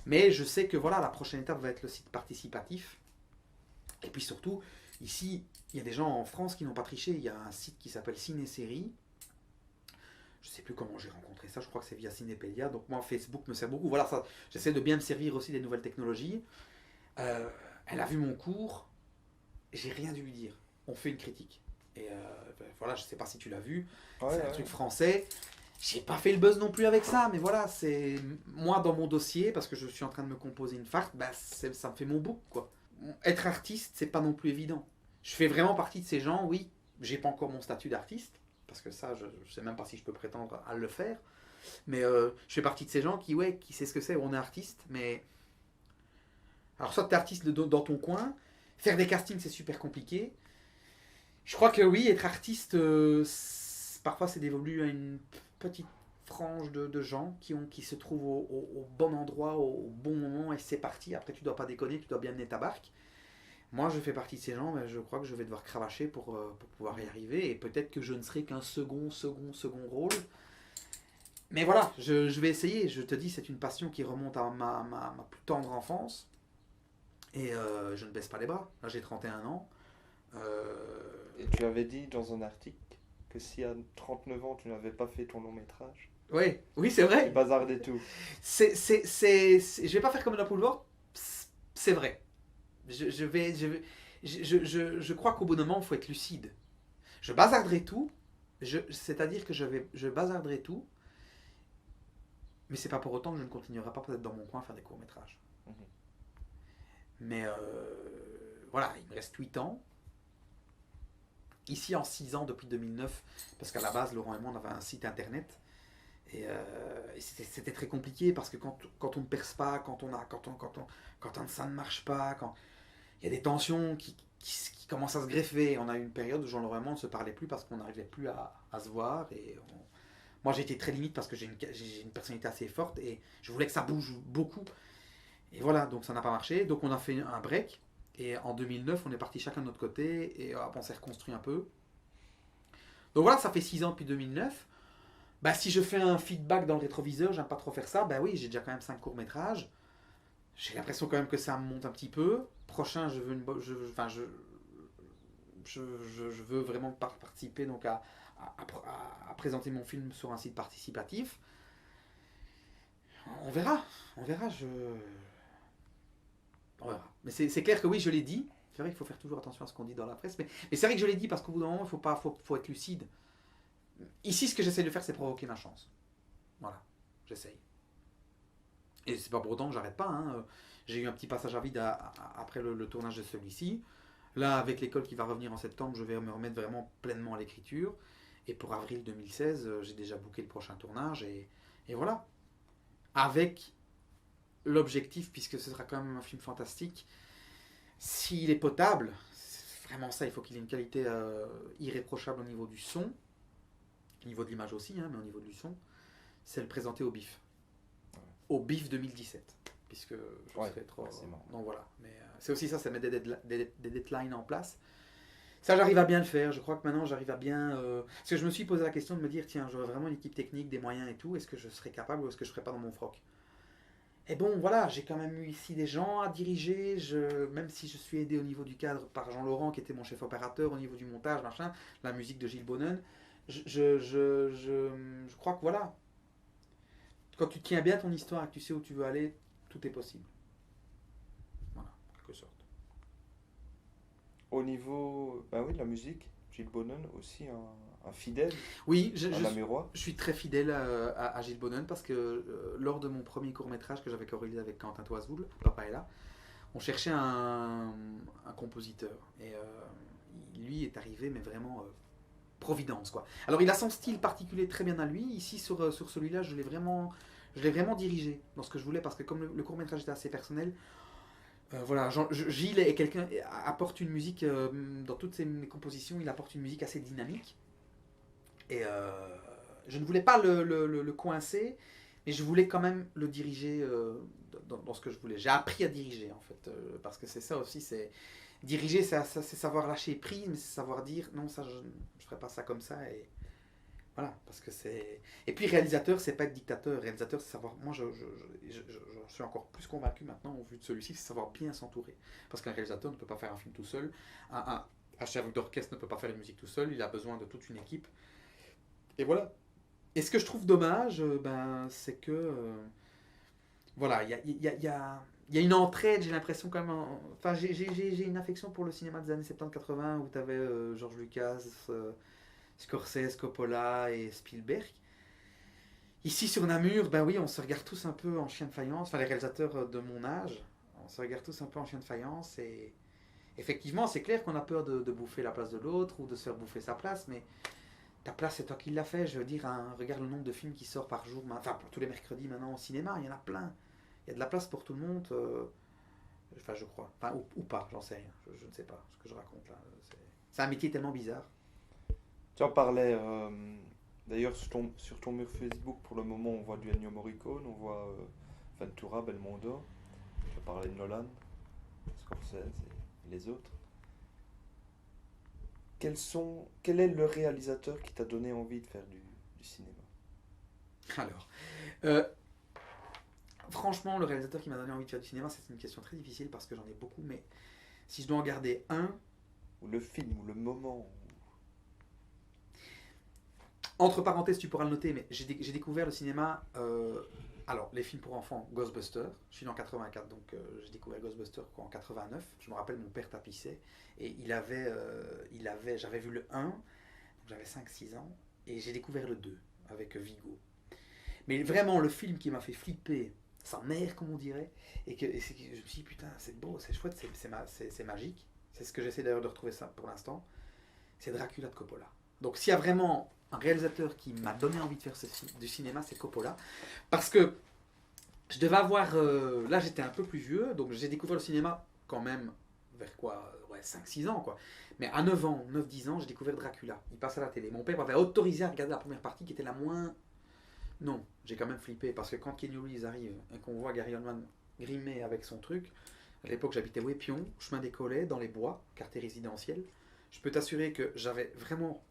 Mais je sais que voilà, la prochaine étape va être le site participatif. Et puis surtout, ici, il y a des gens en France qui n'ont pas triché. Il y a un site qui s'appelle Ciné-Série. Je ne sais plus comment j'ai rencontré ça, je crois que c'est via Cinépédia. Donc moi, Facebook me sert beaucoup. Voilà, ça, j'essaie de bien me servir aussi des nouvelles technologies. Elle a vu mon cours, j'ai rien dû lui dire. On fait une critique. Et voilà, je ne sais pas si tu l'as vu, c'est un truc français. J'ai pas fait le buzz non plus avec ça, mais voilà, c'est moi dans mon dossier, parce que je suis en train de me composer une farte, bah, ça me fait mon book, quoi. Être artiste, c'est pas non plus évident. Je fais vraiment partie de ces gens, oui, j'ai pas encore mon statut d'artiste, parce que ça, je sais même pas si je peux prétendre à le faire, mais je fais partie de ces gens qui sait ce que c'est, on est artiste, mais... Alors soit t'es artiste dans ton coin, faire des castings c'est super compliqué. Je crois que oui, être artiste, parfois c'est dévolu à une petite frange de gens qui se trouvent au bon endroit, au bon moment, et c'est parti. Après, tu dois pas déconner, tu dois bien mener ta barque. Moi, je fais partie de ces gens, mais je crois que je vais devoir cravacher pour pouvoir y arriver, et peut-être que je ne serai qu'un second rôle. Mais voilà, je vais essayer. Je te dis, c'est une passion qui remonte à ma plus tendre enfance, et je ne baisse pas les bras. Là, j'ai 31 ans.
Et tu avais dit dans un article que si à 39 ans tu n'avais pas fait ton long métrage,
oui, c'est vrai.
tu bazardais tout.
Je vais pas faire comme la Poulvord, c'est vrai. Je crois qu'au bout d'un moment, il faut être lucide. Je bazarderai tout, c'est-à-dire que je bazarderai tout, mais c'est pas pour autant que je ne continuerai pas peut-être dans mon coin à faire des courts-métrages. Mmh. Mais voilà, il me reste 8 ans. Ici en 6 ans depuis 2009, parce qu'à la base, Laurent et moi, on avait un site internet. Et c'était très compliqué parce que quand on ne perce pas, quand ça ne marche pas, quand il y a des tensions qui commencent à se greffer. On a eu une période où Jean-Laurent et moi, on ne se parlait plus parce qu'on n'arrivait plus à se voir. Moi, j'ai été très limite parce que j'ai une personnalité assez forte et je voulais que ça bouge beaucoup. Et voilà, donc ça n'a pas marché. Donc on a fait un break. Et en 2009, on est parti chacun de notre côté et on s'est reconstruit un peu. Donc voilà, ça fait 6 ans depuis 2009. Bah, si je fais un feedback dans le rétroviseur, j'aime pas trop faire ça, bah oui, j'ai déjà quand même 5 courts-métrages. J'ai l'impression quand même que ça monte un petit peu. Prochain, je veux vraiment participer donc à présenter mon film sur un site participatif. On verra. On verra. Mais c'est clair que oui, je l'ai dit. C'est vrai qu'il faut faire toujours attention à ce qu'on dit dans la presse. Mais c'est vrai que je l'ai dit parce qu'au bout d'un moment, faut être lucide. Ici, ce que j'essaie de faire, c'est provoquer ma chance. Voilà, j'essaye. Et c'est pas pour autant que j'arrête pas. Hein. J'ai eu un petit passage à vide après le tournage de celui-ci. Là, avec l'école qui va revenir en septembre, je vais me remettre vraiment pleinement à l'écriture. Et pour avril 2016, j'ai déjà booké le prochain tournage. Et voilà. Avec l'objectif, puisque ce sera quand même un film fantastique, s'il est potable, c'est vraiment ça, il faut qu'il ait une qualité irréprochable au niveau du son. Au niveau de l'image aussi, hein, mais au niveau du son, c'est le présenter au BIF. Ouais. Au BIF 2017. Puisque je serais trop... Non, voilà. Mais c'est aussi ça, mettre des deadlines en place. Ça, j'arrive à bien le faire. Je crois que maintenant, j'arrive à bien... Parce que je me suis posé la question de me dire, tiens, j'aurais vraiment une équipe technique, des moyens et tout. Est-ce que je serais capable ou est-ce que je ne serais pas dans mon froc? Et bon, voilà, j'ai quand même eu ici des gens à diriger. Même si je suis aidé au niveau du cadre par Jean-Laurent, qui était mon chef opérateur, au niveau du montage, machin, la musique de Gilles Bonnen. Je crois que voilà, quand tu tiens bien ton histoire et que tu sais où tu veux aller, tout est possible. Voilà, en quelque sorte.
Au niveau de la musique, Gilles Bonnen aussi un fidèle.
Oui, je suis très fidèle à Gilles Bonnen parce que lors de mon premier court-métrage que j'avais co-réalisé avec Quentin Toisevoul, Papa est là, on cherchait un compositeur. Et lui est arrivé, mais vraiment... providence, quoi. Alors il a son style particulier très bien à lui. Ici sur celui-là, je l'ai vraiment dirigé dans ce que je voulais parce que comme le court-métrage était assez personnel, voilà, Gilles est quelqu'un apporte une musique dans toutes ses compositions, il apporte une musique assez dynamique. Et je ne voulais pas le coincer, mais je voulais quand même le diriger dans ce que je voulais. J'ai appris à diriger en fait, parce que c'est ça aussi, c'est diriger, c'est savoir lâcher prise, mais c'est savoir dire non, ça je ferai pas ça comme ça. Et Voilà, parce que c'est... Et puis réalisateur, c'est pas être dictateur. Réalisateur, c'est savoir... Moi, je suis encore plus convaincu maintenant, au vu de celui-ci, c'est savoir bien s'entourer. Parce qu'un réalisateur ne peut pas faire un film tout seul. Un chef d'orchestre ne peut pas faire une musique tout seul. Il a besoin de toute une équipe. Et voilà. Et ce que je trouve dommage, c'est que... voilà, il y a une entraide, j'ai l'impression quand même... Enfin, j'ai une affection pour le cinéma des années 70-80, où tu avais George Lucas... Scorsese, Coppola et Spielberg. Ici sur Namur, ben oui, on se regarde tous un peu en chien de faïence, enfin les réalisateurs de mon âge, on se regarde tous un peu en chien de faïence et effectivement c'est clair qu'on a peur de bouffer la place de l'autre ou de se faire bouffer sa place, mais ta place c'est toi qui l'as fait, je veux dire, regarde le nombre de films qui sortent par jour, enfin tous les mercredis maintenant au cinéma, il y en a plein, il y a de la place pour tout le monde, enfin je crois, enfin ou pas, j'en sais rien, je ne sais pas ce que je raconte là, c'est un métier tellement bizarre.
Tu en parlais, d'ailleurs sur ton mur Facebook, pour le moment, on voit du Ennio Morricone, on voit Ventura, Belmondo. Tu as parlé de Nolan, Scorsese et les autres. Quel est le réalisateur qui t'a donné envie de faire du cinéma?
Alors, franchement, le réalisateur qui m'a donné envie de faire du cinéma, c'est une question très difficile parce que j'en ai beaucoup, mais si je dois en garder un...
Ou le film, ou le moment.
Entre parenthèses, tu pourras le noter, mais j'ai découvert le cinéma. Alors, les films pour enfants, Ghostbusters. Je suis né en 84, donc j'ai découvert Ghostbusters en 89. Je me rappelle, mon père tapissait. Et j'avais vu le 1, donc j'avais 5-6 ans. Et j'ai découvert le 2, avec Vigo. Mais vraiment, le film qui m'a fait flipper, sa mère, comme on dirait, et je me suis dit, putain, c'est beau, c'est chouette, c'est magique. C'est ce que j'essaie d'ailleurs de retrouver ça pour l'instant. C'est Dracula de Coppola. Donc s'il y a vraiment un réalisateur qui m'a donné envie de faire du cinéma, c'est Coppola. Parce que je devais avoir... là, j'étais un peu plus vieux, donc j'ai découvert le cinéma quand même vers quoi, 5-6 ans, quoi. Mais à 9 ans, 9-10 ans, j'ai découvert Dracula. Il passe à la télé. Mon père m'avait autorisé à regarder la première partie qui était la moins... Non, j'ai quand même flippé, parce que quand Keanu Reeves arrive et qu'on voit Gary Oldman grimé avec son truc, à l'époque j'habitais Wépion, chemin des Collets, dans les bois, quartier résidentiel. Je peux t'assurer que j'avais vraiment...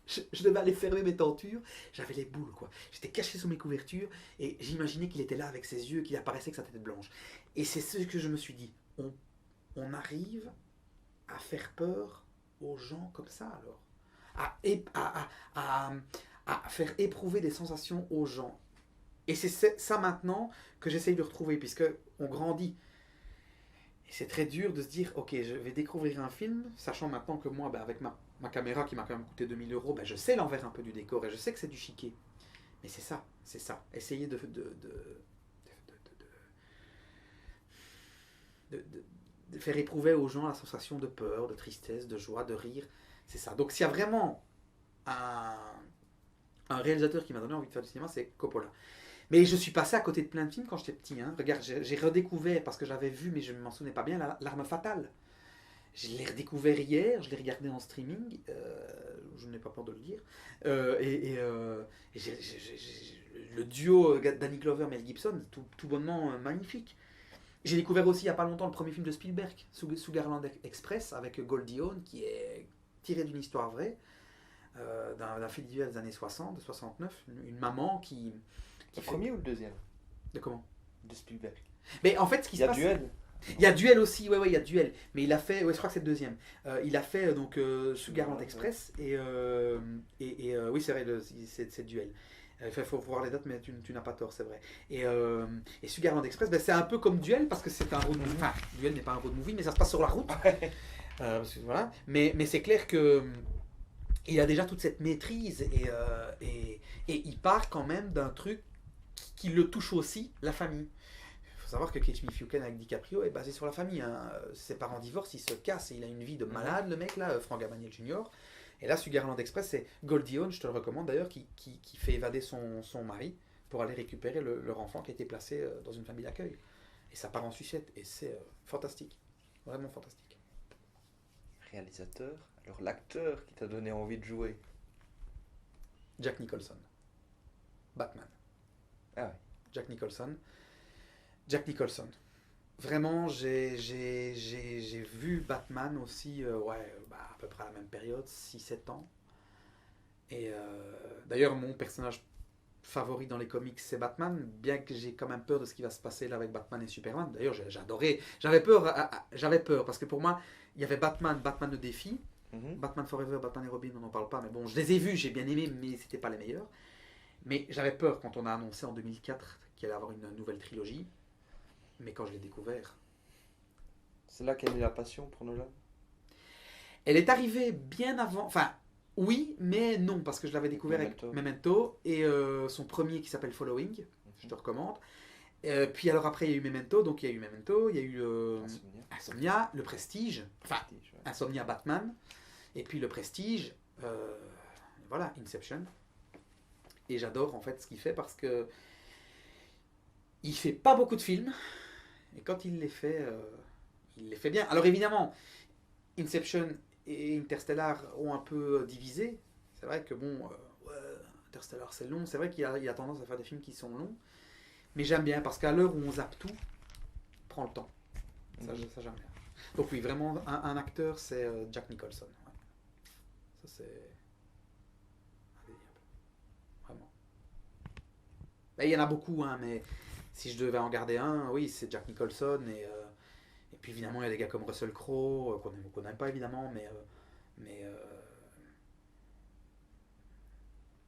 je devais aller fermer mes tentures, j'avais les boules, quoi. J'étais caché sous mes couvertures et j'imaginais qu'il était là avec ses yeux, qu'il apparaissait avec sa tête blanche. Et c'est ce que je me suis dit. On arrive à faire peur aux gens comme ça, alors. À faire éprouver des sensations aux gens. Et c'est ça maintenant que j'essaye de retrouver, puisque on grandit. Et c'est très dur de se dire, ok, je vais découvrir un film, sachant maintenant que moi, avec ma caméra qui m'a quand même coûté 2000 euros, je sais l'envers un peu du décor et je sais que c'est du chiquet. Mais c'est ça. Essayer de faire éprouver aux gens la sensation de peur, de tristesse, de joie, de rire. C'est ça. Donc s'il y a vraiment un réalisateur qui m'a donné envie de faire du cinéma, c'est Coppola. Mais je suis passé à côté de plein de films quand j'étais petit. Hein. Regarde, j'ai redécouvert, parce que j'avais vu, mais je ne m'en souvenais pas bien, L'Arme Fatale. Je l'ai redécouvert hier, je l'ai regardé en streaming, je n'ai pas peur de le dire. Le duo Danny Glover-Mel Gibson, tout bonnement magnifique. J'ai découvert aussi il n'y a pas longtemps le premier film de Spielberg, Sugarland Express, avec Goldie Hawn, qui est tiré d'une histoire vraie, d'un fait divers des années 60, de 69, une maman qui
le premier ou le deuxième?
De comment?
De Spielberg.
Mais en fait, ce qui se passe...
Il y a Duel.
Il y a Duel aussi, ouais, il y a Duel. Mais il a fait, je crois que c'est le deuxième. Il a fait donc Sugarland Express et oui, c'est vrai, c'est Duel. Il faut voir les dates, mais tu n'as pas tort, c'est vrai. Et Sugarland Express, c'est un peu comme Duel parce que c'est un road movie. Enfin, Duel n'est pas un road movie, mais ça se passe sur la route. Voilà. Mais c'est clair que il a déjà toute cette maîtrise et il part quand même d'un truc qui le touche aussi, la famille. Il faut savoir que Catch Me If You Can avec DiCaprio est basé sur la famille. Hein. Ses parents divorcent, il se casse et il a une vie de malade, le mec là, Frank Abagnale Jr. Et là, Sugarland Express, c'est Goldie Hawn, je te le recommande d'ailleurs, qui fait évader son mari pour aller récupérer leur enfant qui a été placé dans une famille d'accueil. Et ça part en sucette et c'est fantastique. Vraiment fantastique.
Réalisateur, alors l'acteur qui t'a donné envie de jouer?
Jack Nicholson. Batman.
Ah ouais.
Jack Nicholson. Vraiment, j'ai vu Batman aussi, à peu près à la même période, 6-7 ans. Et d'ailleurs, mon personnage favori dans les comics, c'est Batman, bien que j'ai quand même peur de ce qui va se passer là avec Batman et Superman. D'ailleurs, j'adorais, j'avais peur parce que pour moi, il y avait Batman le défi,
Mhm.
Batman Forever, Batman et Robin, on n'en parle pas, mais bon, je les ai vus, j'ai bien aimé, mais c'était pas les meilleurs. Mais j'avais peur quand on a annoncé en 2004 qu'il allait avoir une nouvelle trilogie, mais quand je l'ai découvert,
C'est là qu'est née la passion pour Nolan.
elle est arrivée bien avant, enfin, oui, mais non, parce que je l'avais découvert avec
Memento.
Memento et son premier qui s'appelle Following, je te
Mhm.
recommande. Puis alors après, il y a eu Memento, donc il y a eu Memento, il y a eu
Insomnia.
Insomnia, Le Prestige, enfin
Prestige, ouais.
Insomnia Batman, et puis Le Prestige, voilà, Inception. Et j'adore en fait ce qu'il fait parce que il fait pas beaucoup de films, et quand il les fait bien. Alors évidemment, Inception et Interstellar ont un peu divisé. C'est vrai que bon, ouais, Interstellar c'est long, c'est vrai qu'il a tendance à faire des films qui sont longs, mais j'aime bien parce qu'à l'heure où on zappe tout, prend le temps. Ça,
Mhm.
ça j'aime bien. Donc oui, vraiment, un acteur, c'est Jack Nicholson. Ouais. Ça, c'est indéniable. Vraiment. Ben, il y en a beaucoup, hein, mais si je devais en garder un, oui, c'est Jack Nicholson. Et puis évidemment, il y a des gars comme Russell Crowe, qu'on n'aime pas évidemment, mais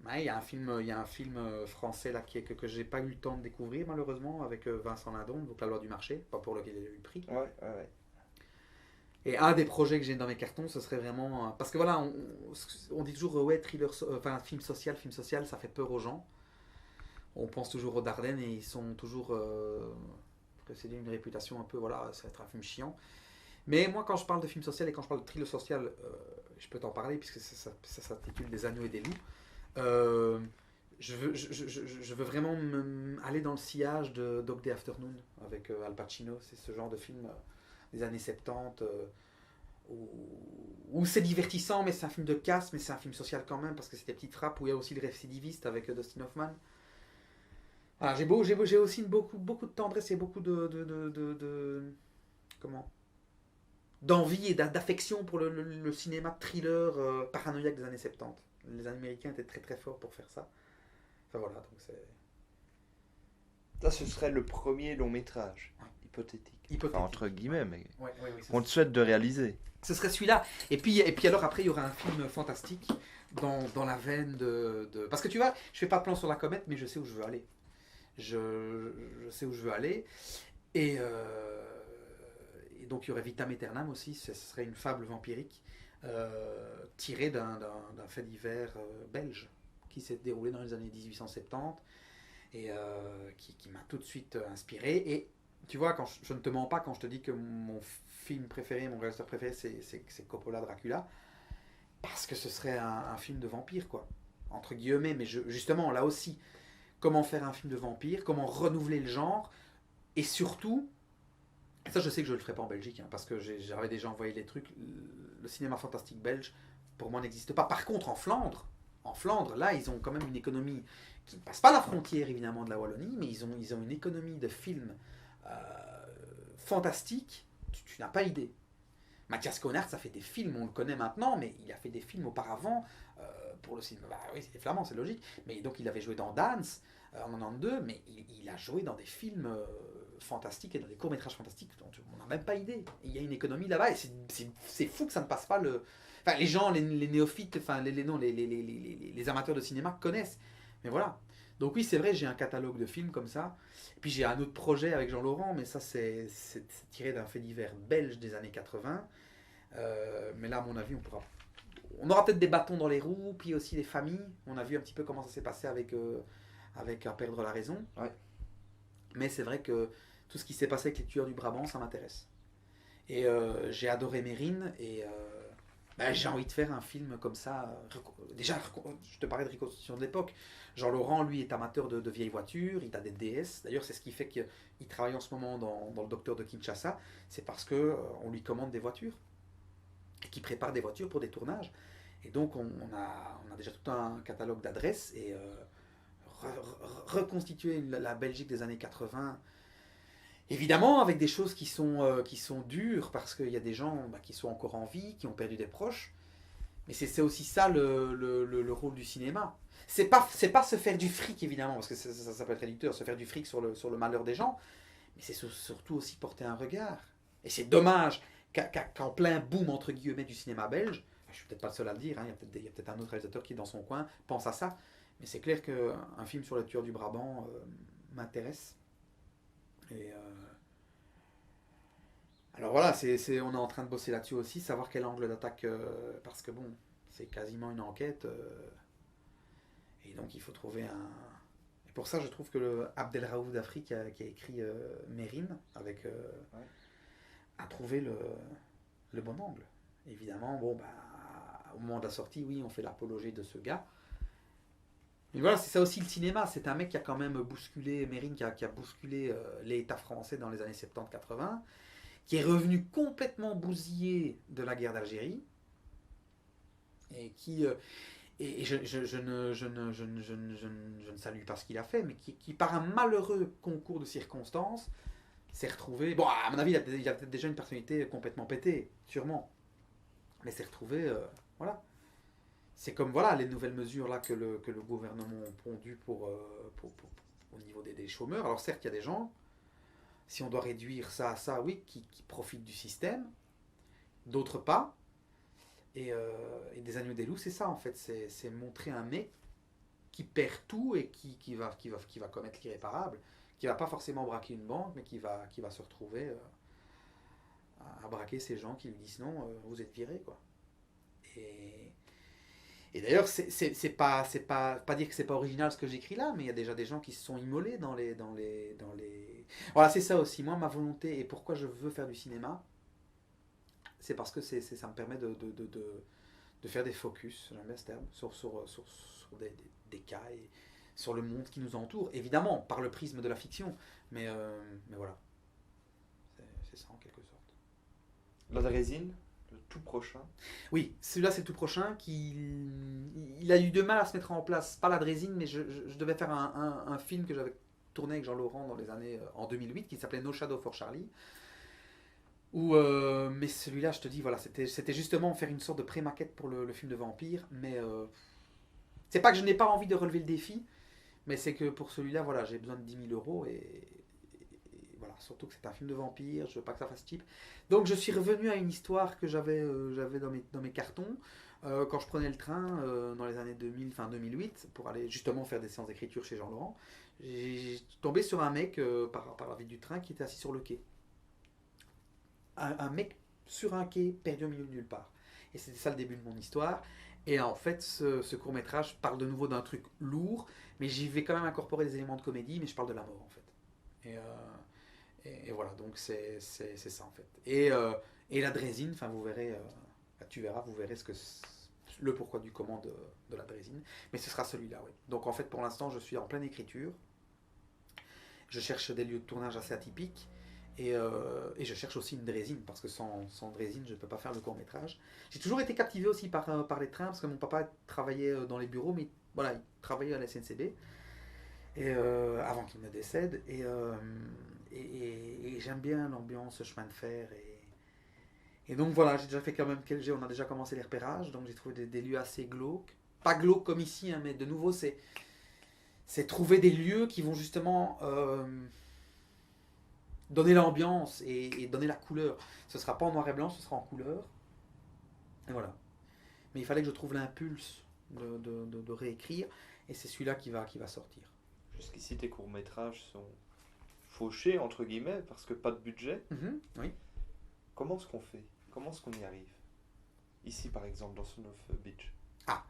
ouais, il y a un film français là, que j'ai pas eu le temps de découvrir malheureusement, avec Vincent Lindon, donc La loi du marché, pas pour lequel il a eu le prix.
Ouais, ouais, ouais.
Et un des projets que j'ai dans mes cartons, ce serait vraiment. Parce que voilà, on dit toujours, ouais, thriller, enfin, film social, ça fait peur aux gens. On pense toujours aux Dardennes et ils sont toujours précédés d'une réputation un peu, voilà, ça va être un film chiant. Mais moi, quand je parle de film social et quand je parle de thriller social, je peux t'en parler puisque ça s'intitule Des agneaux et des loups. Euh, je veux vraiment aller dans le sillage de Dog Day Afternoon avec Al Pacino. C'est ce genre de film des années 70 où c'est divertissant, mais c'est un film de casse, mais c'est un film social quand même, parce que c'est des petites frappes, où il y a aussi le récidiviste avec Dustin Hoffman. Voilà, j'ai aussi beaucoup de tendresse et beaucoup comment d'envie et d'affection pour le cinéma thriller paranoïaque des années 70. Les Américains étaient très très forts pour faire ça. Enfin voilà, donc c'est
Ça, ce serait le premier long métrage
ouais,
hypothétique.
hypothétique.
Enfin, entre guillemets, mais
Ouais,
qu'on te souhaite de réaliser.
ce serait celui-là. Et puis alors après, il y aura un film fantastique dans la veine Parce que tu vois, je fais pas de plan sur la comète, mais je sais où je veux aller. Je sais où je veux aller. Et, et donc il y aurait Vitam Aeternam aussi, ce serait une fable vampirique tirée d'un fait divers belge qui s'est déroulé dans les années 1870 et qui m'a tout de suite inspiré. Et tu vois, je ne te mens pas quand je te dis que mon film préféré, mon réalisateur préféré, c'est Coppola Dracula, parce que ce serait un film de vampire, quoi. Entre guillemets, mais justement, là aussi, comment faire un film de vampire, comment renouveler le genre, et surtout, ça je sais que je ne le ferai pas en Belgique, hein, parce que j'avais déjà envoyé les trucs, le cinéma fantastique belge, pour moi, n'existe pas. Par contre, en Flandre, là, ils ont quand même une économie qui ne passe pas la frontière, évidemment, de la Wallonie, mais ils ont une économie de films euh, fantastiques, tu n'as pas idée. Mathias Connard, ça fait des films, on le connaît maintenant, mais il a fait des films auparavant pour le cinéma. Bah oui, c'est des Flamands, c'est logique. Mais donc il avait joué dans Dance en 92, mais il a joué dans des films fantastiques et dans des courts-métrages fantastiques dont on n'a même pas idée. Et il y a une économie là-bas et c'est fou que ça ne passe pas le. Enfin, les gens, les néophytes, enfin, non, les amateurs de cinéma connaissent. Mais voilà. Donc oui, c'est vrai, j'ai un catalogue de films comme ça. Et puis j'ai un autre projet avec Jean Laurent, mais ça c'est tiré d'un fait divers belge des années 80. Mais là, à mon avis, on aura peut-être des bâtons dans les roues, puis aussi les familles. On a vu un petit peu comment ça s'est passé avec À perdre la raison.
Ouais.
Mais c'est vrai que tout ce qui s'est passé avec les tueurs du Brabant, ça m'intéresse. Et j'ai adoré Mérine et bah, j'ai envie de faire un film comme ça. Déjà, je te parlais de reconstitution de l'époque. Jean-Laurent, lui, est amateur de vieilles voitures, il a des DS. D'ailleurs, c'est ce qui fait qu'il travaille en ce moment dans le Docteur de Kinshasa. C'est parce qu'on lui commande des voitures et qu'il prépare des voitures pour des tournages. Et donc, on a déjà tout un catalogue d'adresses et reconstituer la Belgique des années 80. Évidemment, avec des choses qui sont dures, parce qu'il y a des gens qui sont encore en vie, qui ont perdu des proches, Mais c'est aussi ça le rôle du cinéma. C'est pas se faire du fric, évidemment, parce que ça peut être réducteur, se faire du fric sur le malheur des gens, mais c'est surtout aussi porter un regard. Et c'est dommage qu'en plein boom, entre guillemets, du cinéma belge, je suis peut-être pas le seul à le dire, hein, il y a peut-être un autre réalisateur qui, dans son coin, pense à ça, mais c'est clair qu'un film sur le tueur du Brabant m'intéresse. Et alors voilà, on est en train de bosser là-dessus aussi, savoir quel angle d'attaque, parce que bon, c'est quasiment une enquête, et donc il faut trouver un... Et pour ça, je trouve que le Abdelraouf d'Afrique qui a écrit Mérine, avec,
Ouais.
a trouvé le bon angle. Évidemment, bon, bah, au moment de la sortie, oui, on fait l'apologie de ce gars. Mais voilà, c'est ça aussi le cinéma. C'est un mec qui a quand même bousculé, Mérine, qui a bousculé l'État français dans les années 70-80, qui est revenu complètement bousillé de la guerre d'Algérie, et qui... et je ne salue pas ce qu'il a fait, mais qui, par un malheureux concours de circonstances, s'est retrouvé... Bon, à mon avis, il a peut-être déjà une personnalité complètement pétée, sûrement. Mais s'est retrouvé... voilà. C'est comme voilà, les nouvelles mesures là, que le gouvernement a pondues au niveau des chômeurs. Alors certes, il y a des gens, si on doit réduire ça à ça, oui, qui profitent du système, d'autres pas. Et des agneaux des loups, c'est ça en fait, c'est montrer un mec qui perd tout et qui va commettre l'irréparable, qui va pas forcément braquer une banque, mais qui va se retrouver à braquer ces gens qui lui disent non, vous êtes viré quoi. Et, et d'ailleurs, c'est pas dire que c'est pas original ce que j'écris là, mais il y a déjà des gens qui se sont immolés dans les... Voilà, c'est ça aussi. Moi, ma volonté et pourquoi je veux faire du cinéma, c'est parce que ça me permet de faire des focus, j'aime bien ce terme, sur des cas et sur le monde qui nous entoure. Évidemment, par le prisme de la fiction, mais voilà, c'est ça en quelque sorte.
La Drésine, le tout prochain.
Oui, celui-là c'est le tout prochain. Il a eu de mal à se mettre en place, pas la Drésine, mais je devais faire un film que j'avais tourné avec Jean Laurent dans les années en 2008 qui s'appelait No Shadow for Charlie. Mais celui-là, je te dis, voilà, c'était justement faire une sorte de pré-maquette pour le film de vampire. Mais c'est pas que je n'ai pas envie de relever le défi, mais c'est que pour celui-là, voilà, j'ai besoin de 10 000 € et voilà, surtout que c'est un film de vampire, je veux pas que ça fasse type. Donc je suis revenu à une histoire que j'avais dans mes cartons quand je prenais le train dans les années 2000, fin 2008, pour aller justement faire des séances d'écriture chez Jean Laurent. J'ai tombé sur un mec par la vie du train qui était assis sur le quai. Un mec sur un quai perdu au milieu de nulle part. Et c'était ça le début de mon histoire. Et en fait, ce court métrage parle de nouveau d'un truc lourd, mais j'y vais quand même incorporer des éléments de comédie, mais je parle de la mort en fait. Et voilà, donc c'est ça en fait. Et la drésine, enfin vous verrez, tu verras, vous verrez le pourquoi du comment de la drésine. Mais ce sera celui-là, oui. Donc en fait, pour l'instant, je suis en pleine écriture. Je cherche des lieux de tournage assez atypiques. Et je cherche aussi une drésine, parce que sans drésine, je ne peux pas faire le court métrage. J'ai toujours été captivé aussi par les trains, parce que mon papa travaillait dans les bureaux, mais voilà, il travaillait à la SNCB, avant qu'il ne décède. Et j'aime bien l'ambiance chemin de fer. Et donc voilà, j'ai déjà fait quand même, on a déjà commencé les repérages, donc j'ai trouvé des lieux assez glauques. Pas glauques comme ici, hein, mais de nouveau, c'est trouver des lieux qui vont justement... donner l'ambiance et donner la couleur. Ce sera pas en noir et blanc, ce sera en couleur. Et voilà. Mais il fallait que je trouve l'impulse de réécrire. Et c'est celui-là qui va sortir.
Jusqu'ici, tes courts-métrages sont fauchés, entre guillemets, parce que pas de budget.
Oui.
Comment est-ce qu'on fait? Comment est-ce qu'on y arrive? Ici, par exemple, dans Son of Beach.
Ah,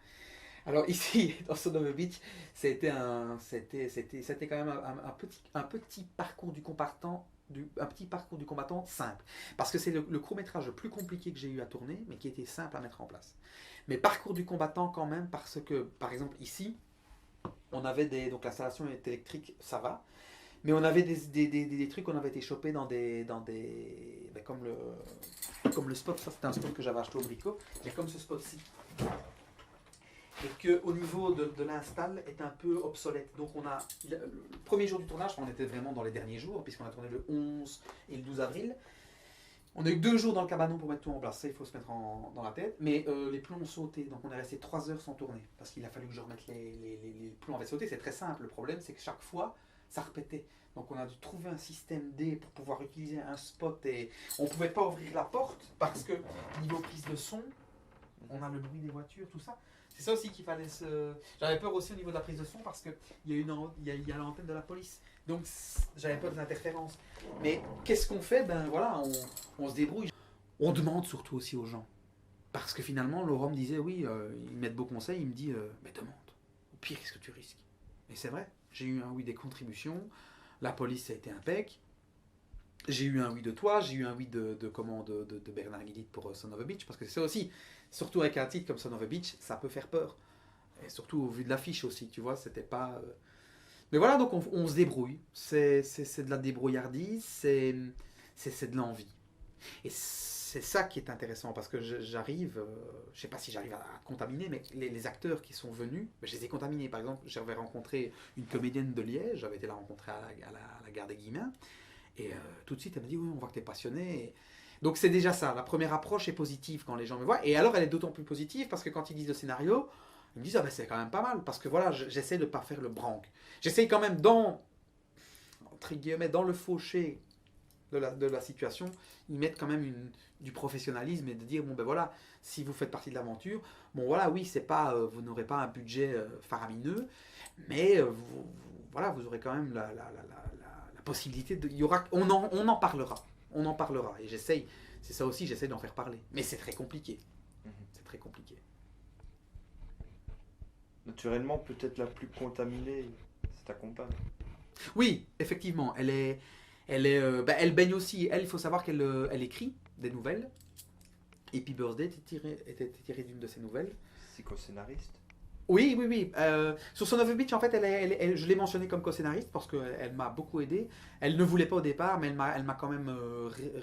alors ici, dans Son of Beach, c'était quand même un petit parcours du combattant. Un petit parcours du combattant simple. Parce que c'est le court-métrage le plus compliqué que j'ai eu à tourner, mais qui était simple à mettre en place. Mais parcours du combattant quand même, parce que, par exemple, ici, on avait donc l'installation électrique, ça va, mais on avait des trucs, on avait été chopés dans des ben, comme le spot, ça c'était un spot que j'avais acheté au Brico, mais comme ce spot-ci. Et qu'au niveau de l'install est un peu obsolète. Donc le premier jour du tournage, on était vraiment dans les derniers jours, puisqu'on a tourné le 11 et le 12 avril. On a eu 2 jours dans le cabanon pour mettre tout en place, ça il faut se mettre dans la tête. Mais les plombs ont sauté, donc on est resté 3 heures sans tourner. Parce qu'il a fallu que je remette les plombs avaient sauté. C'est très simple, le problème c'est que chaque fois, ça répétait. Donc on a dû trouver un système D pour pouvoir utiliser un spot. Et on ne pouvait pas ouvrir la porte parce que niveau prise de son, on a le bruit des voitures, tout ça. C'est ça aussi qu'il fallait se... J'avais peur aussi au niveau de la prise de son parce qu'il y a, il y a l'antenne de la police. Donc j'avais peur des interférences. Mais qu'est-ce qu'on fait? Ben voilà, on se débrouille. On demande surtout aussi aux gens. Parce que finalement, Laurent me disait, oui, il met de beaux conseils, il me dit, mais demande. Au pire, qu'est-ce que tu risques? Et c'est vrai, j'ai eu un oui des contributions, la police ça a été impec. J'ai eu un oui de toi, j'ai eu un oui de Bernard Guillit pour Son of a Beach, parce que c'est ça aussi, surtout avec un titre comme Son of a Beach, ça peut faire peur. Et surtout au vu de l'affiche aussi, tu vois, c'était pas... Mais voilà, donc on se débrouille, c'est de la débrouillardise, c'est de l'envie. Et c'est ça qui est intéressant, parce que j'arrive, je sais pas si j'arrive à contaminer, mais les acteurs qui sont venus, ben, je les ai contaminés. Par exemple, j'avais rencontré une comédienne de Liège, j'avais été la rencontrer à la gare des Guillemins, et tout de suite, elle m'a dit, oui, on voit que tu es passionné. Et donc c'est déjà ça, la première approche est positive quand les gens me voient. Et alors elle est d'autant plus positive parce que quand ils lisent le scénario, ils me disent, ah ben c'est quand même pas mal. Parce que voilà, j'essaie de ne pas faire le branque. J'essaie quand même entre guillemets, dans le fauché de la situation, ils mettent quand même du professionnalisme et de dire, bon ben voilà, si vous faites partie de l'aventure, bon voilà, oui, c'est pas, vous n'aurez pas un budget faramineux, mais voilà, vous aurez quand même la possibilité de... On en parlera. On en parlera. Et j'essaye, c'est ça aussi, j'essaie d'en faire parler. Mais c'est très compliqué. C'est très compliqué.
Naturellement, peut-être la plus contaminée, c'est ta compagne.
Oui, effectivement, elle baigne aussi. Elle, il faut savoir elle écrit des nouvelles. Happy Birthday était tiré d'une de ses nouvelles.
Psychoscénariste.
Oui, oui, oui. Sur Son of a Beach, en fait, je l'ai mentionné comme co-scénariste parce qu'elle m'a beaucoup aidé. Elle ne voulait pas au départ, mais elle m'a quand même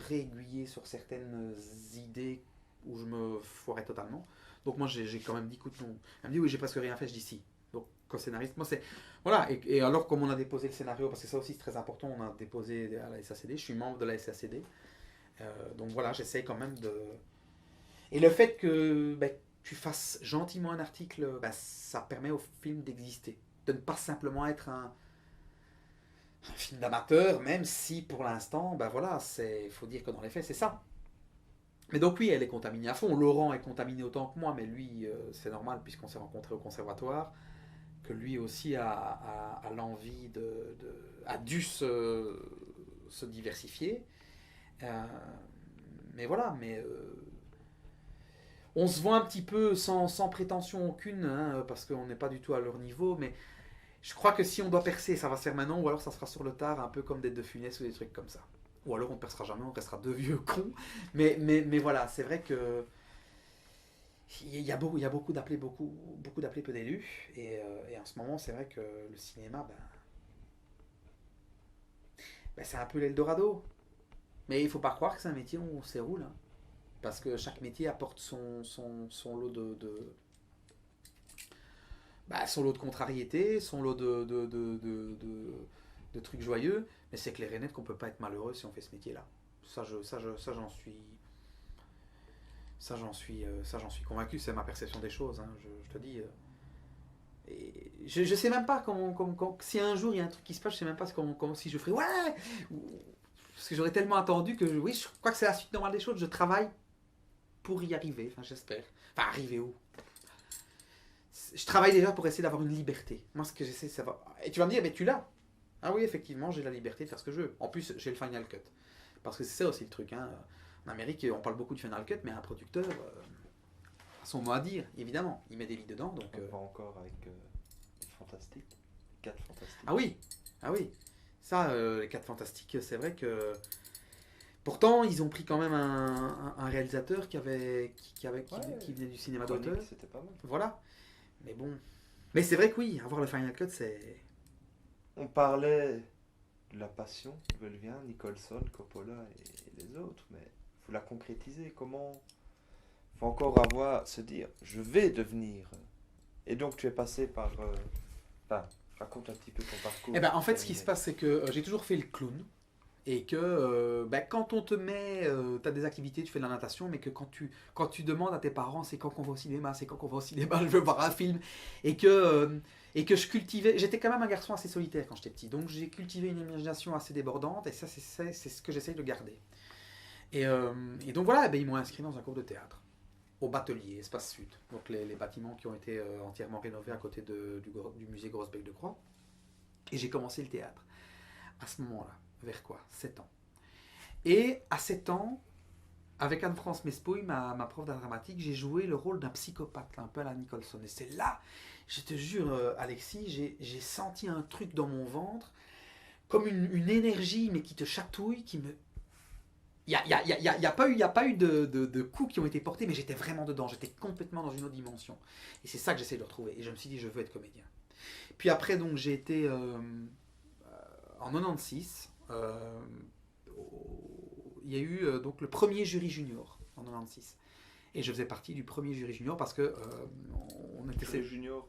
réaiguillé sur certaines idées où je me foirais totalement. Donc moi, j'ai quand même dit, écoute, non. Elle me dit, oui, j'ai presque rien fait, je dis si. Donc, co-scénariste, moi, c'est... Voilà, et alors, comme on a déposé le scénario, parce que ça aussi, c'est très important, on a déposé à la SACD, je suis membre de la SACD. Donc voilà, j'essaye quand même de... Et le fait que... ben, tu fasses gentiment un article, bah, ça permet au film d'exister. De ne pas simplement être un film d'amateur, même si pour l'instant, bah voilà, il faut dire que dans les faits, c'est ça. Mais donc oui, elle est contaminée à fond. Laurent est contaminé autant que moi, mais lui, c'est normal puisqu'on s'est rencontrés au conservatoire, que lui aussi a l'envie a dû se diversifier. Euh, mais voilà, on se voit un petit peu sans prétention aucune, hein, parce qu'on n'est pas du tout à leur niveau, mais je crois que si on doit percer, ça va se faire maintenant, ou alors ça sera sur le tard, un peu comme des De Funès ou des trucs comme ça. Ou alors on ne percera jamais, on restera deux vieux cons. Mais voilà, c'est vrai que il y a beaucoup d'appelés, peu d'élus, et en ce moment, c'est vrai que le cinéma, c'est un peu l'Eldorado. Mais il ne faut pas croire que c'est un métier où on s'éroule, hein. Parce que chaque métier apporte son lot son lot de contrariétés, son lot de trucs joyeux, mais c'est clair et net qu'on peut pas être malheureux si on fait ce métier-là. J'en suis convaincu, c'est ma perception des choses, hein, je te dis. Et je sais même pas si un jour il y a un truc qui se passe, je sais même pas si je ferai ouais, parce que j'aurais tellement attendu que oui, je crois que c'est la suite normale des choses. Je travaille pour y arriver, enfin j'espère. Enfin arriver où? Je travaille déjà pour essayer d'avoir une liberté. Moi ce que j'essaie c'est avoir... Et tu vas me dire, mais tu l'as. Ah oui, effectivement, j'ai la liberté de faire ce que je veux. En plus, j'ai le Final Cut. Parce que c'est ça aussi le truc, hein. En Amérique, on parle beaucoup du Final Cut, mais un producteur a son mot à dire, évidemment. Il met des vies dedans, donc...
On va encore avec les Fantastiques. 4 Fantastiques.
Ah oui, ah oui. Ça, les 4 Fantastiques, c'est vrai que... Pourtant, ils ont pris quand même un réalisateur qui venait du cinéma d'auteur.
C'était pas mal.
Voilà. Mais bon. Mais c'est vrai que oui, avoir le Final Cut, c'est...
On parlait de la passion que veulent bien Nicholson, Coppola et les autres, mais il faut la concrétiser. Comment? Il faut encore se dire, je vais devenir. Et donc tu es passé par... Enfin, raconte un petit peu ton parcours.
Eh ben, en fait, ce qui se passe, c'est que j'ai toujours fait le clown. Et que quand on te met, tu as des activités, tu fais de la natation, mais que quand tu demandes à tes parents c'est quand qu'on va au cinéma, c'est quand qu'on va au cinéma, je veux voir un film, et que je cultivais, j'étais quand même un garçon assez solitaire quand j'étais petit, donc j'ai cultivé une imagination assez débordante, et ça c'est ce que j'essaye de garder. Et, euh, et donc voilà, ils m'ont inscrit dans un cours de théâtre, au Batelier, Espace Sud, donc les bâtiments qui ont été entièrement rénovés à côté du musée Grosse-Bec de Croix, et j'ai commencé le théâtre à ce moment-là, vers quoi 7 ans. Et à 7 ans, avec Anne-France Mespouille, ma prof d'art dramatique, j'ai joué le rôle d'un psychopathe, un peu à la Nicholson. Et c'est là, je te jure, Alexis, j'ai senti un truc dans mon ventre, comme une énergie, mais qui te chatouille, qui me... Il y a pas eu de coups qui ont été portés, mais j'étais vraiment dedans, j'étais complètement dans une autre dimension. Et c'est ça que j'essaie de retrouver. Et je me suis dit, je veux être comédien. Puis après, donc, j'ai été en 96, il y a eu donc le premier jury junior en 96. Et je faisais partie du premier jury junior parce que on était
Jury junior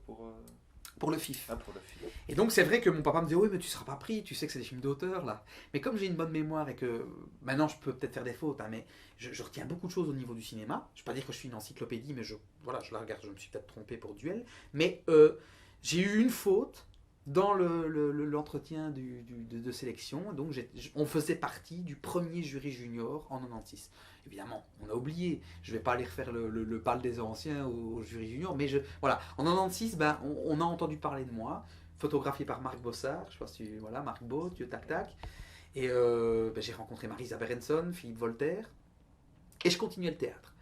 pour le FIF.
Ah, pour le film.
Et donc c'est vrai que mon papa me disait oui mais tu seras pas pris, tu sais que c'est des films d'auteur là. Mais comme j'ai une bonne mémoire et que maintenant je peux peut-être faire des fautes, hein, mais je retiens beaucoup de choses au niveau du cinéma. Je ne vais pas dire que je suis une encyclopédie, mais voilà, je la regarde, je me suis peut-être trompé pour Duel. Mais j'ai eu une faute dans l'entretien de sélection. Donc on faisait partie du premier jury junior en 96. Évidemment, on a oublié. Je ne vais pas aller refaire le bal des anciens au jury junior. Mais voilà, en 96, on a entendu parler de moi. Photographié par Marc Bossard. Je sais pas si voilà, Marc Beau, Dieu Tac Tac. Et j'ai rencontré Marisa Berenson, Philippe Voltaire. Et je continuais le théâtre.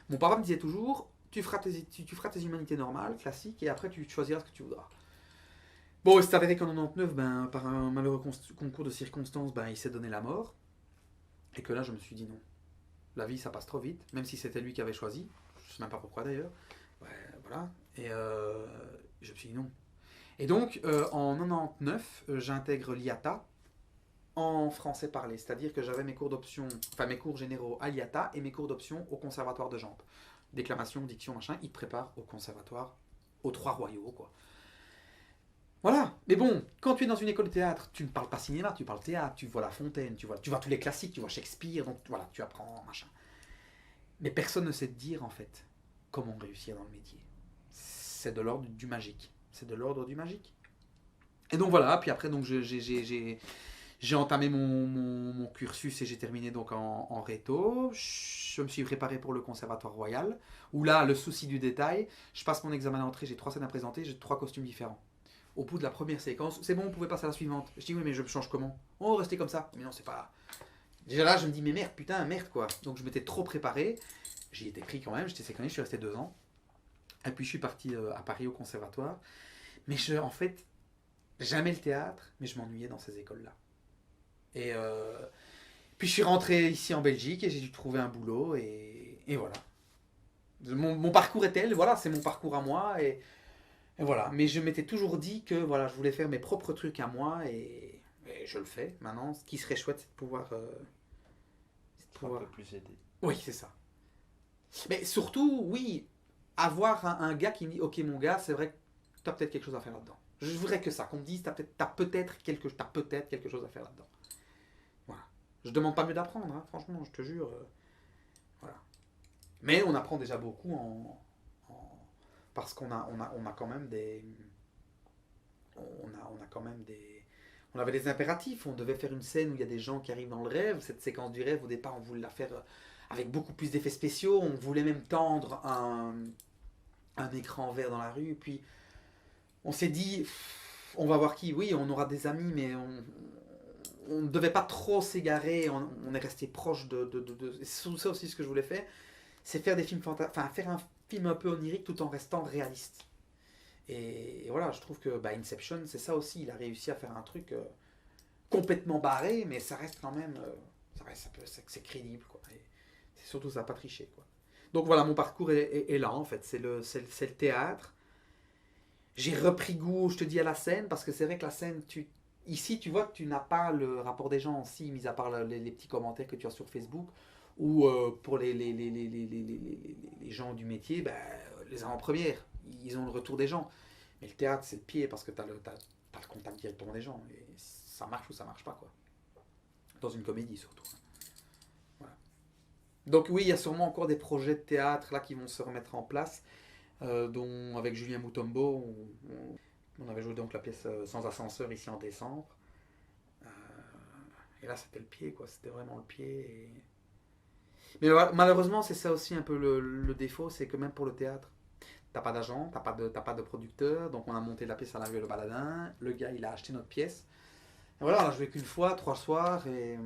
Mon papa me disait toujours, tu feras tes humanités normales, classiques, et après tu choisiras ce que tu voudras. Bon, c'est avéré qu'en 99, par un malheureux concours de circonstances, il s'est donné la mort. Et que là, je me suis dit non. La vie, ça passe trop vite, même si c'était lui qui avait choisi. Je ne sais même pas pourquoi d'ailleurs. Ouais, voilà. Et je me suis dit non. Et donc, en 99, j'intègre l'IATA en français parlé. C'est-à-dire que j'avais mes cours d'option, enfin mes cours généraux à l'IATA et mes cours d'option au conservatoire de Jambes. Déclamation, diction, machin, ils te préparent au conservatoire, aux Trois Royaux, quoi. Voilà, mais bon, quand tu es dans une école de théâtre, tu ne parles pas cinéma, tu parles théâtre, tu vois La Fontaine, tu vois tous les classiques, tu vois Shakespeare, donc voilà, tu apprends, machin. Mais personne ne sait te dire, en fait, comment réussir dans le métier. C'est de l'ordre du magique. C'est de l'ordre du magique. Et donc voilà, puis après, donc j'ai entamé mon cursus et j'ai terminé donc en réto. Je me suis préparé pour le Conservatoire Royal, où là, le souci du détail, je passe mon examen d'entrée, j'ai 3 scènes à présenter, j'ai 3 costumes différents. Au bout de la première séquence, c'est bon, on pouvait passer à la suivante. Je dis oui, mais je me change comment? Oh, restez comme ça. Mais non, c'est pas. Déjà là, je me dis mais merde, putain, merde quoi. Donc je m'étais trop préparé. J'y étais pris quand même, j'étais sélectionné, je suis resté 2 ans. Et puis je suis parti à Paris au conservatoire. Mais en fait, j'aimais le théâtre, mais je m'ennuyais dans ces écoles-là. Et puis je suis rentré ici en Belgique et j'ai dû trouver un boulot et voilà. Mon parcours est tel, voilà, c'est mon parcours à moi et voilà, mais je m'étais toujours dit que voilà, je voulais faire mes propres trucs à moi et je le fais maintenant. Ce qui serait chouette, c'est de pouvoir.
Un peu plus aider.
Oui, c'est ça. Mais surtout, oui, avoir un gars qui me dit ok, mon gars, c'est vrai que tu as peut-être quelque chose à faire là-dedans. Je voudrais que ça, qu'on me dise t'as peut-être quelque chose à faire là-dedans. Voilà. Je demande pas mieux d'apprendre, hein, franchement, je te jure. Voilà. Mais on apprend déjà beaucoup parce qu'on a quand même des. On a quand même des. On avait des impératifs. On devait faire une scène où il y a des gens qui arrivent dans le rêve. Cette séquence du rêve, au départ, on voulait la faire avec beaucoup plus d'effets spéciaux. On voulait même tendre un écran vert dans la rue. Et puis, on s'est dit, on va voir qui. Oui, on aura des amis, mais on ne devait pas trop s'égarer. On est resté proche de. C'est ça aussi ce que je voulais faire. C'est faire des films enfin faire un film un peu onirique tout en restant réaliste. Et voilà, je trouve que Inception, c'est ça aussi. Il a réussi à faire un truc complètement barré, mais ça reste quand même. C'est crédible, quoi. Et c'est surtout ça, pas tricher, quoi. Donc voilà, mon parcours est là, en fait. C'est le théâtre. J'ai repris goût, je te dis, à la scène, parce que c'est vrai que la scène, ici, tu vois que tu n'as pas le rapport des gens aussi, mis à part les petits commentaires que tu as sur Facebook, ou pour les gens du métier, les avant-premières, ils ont le retour des gens. Mais le théâtre, c'est le pied parce que tu as le contact directement des gens. Et ça marche ou ça marche pas, quoi. Dans une comédie surtout. Voilà. Donc oui, il y a sûrement encore des projets de théâtre là qui vont se remettre en place, dont avec Julien Moutombo, on avait joué donc la pièce Sans ascenseur ici en décembre. Euh, et là c'était le pied, quoi. C'était vraiment le pied. Mais voilà, malheureusement, c'est ça aussi un peu le défaut, c'est que même pour le théâtre, t'as pas d'agent, t'as pas de producteur, donc on a monté la pièce à la rue Le Baladin, le gars il a acheté notre pièce. Et voilà, on a joué qu'une fois, 3 soirs, et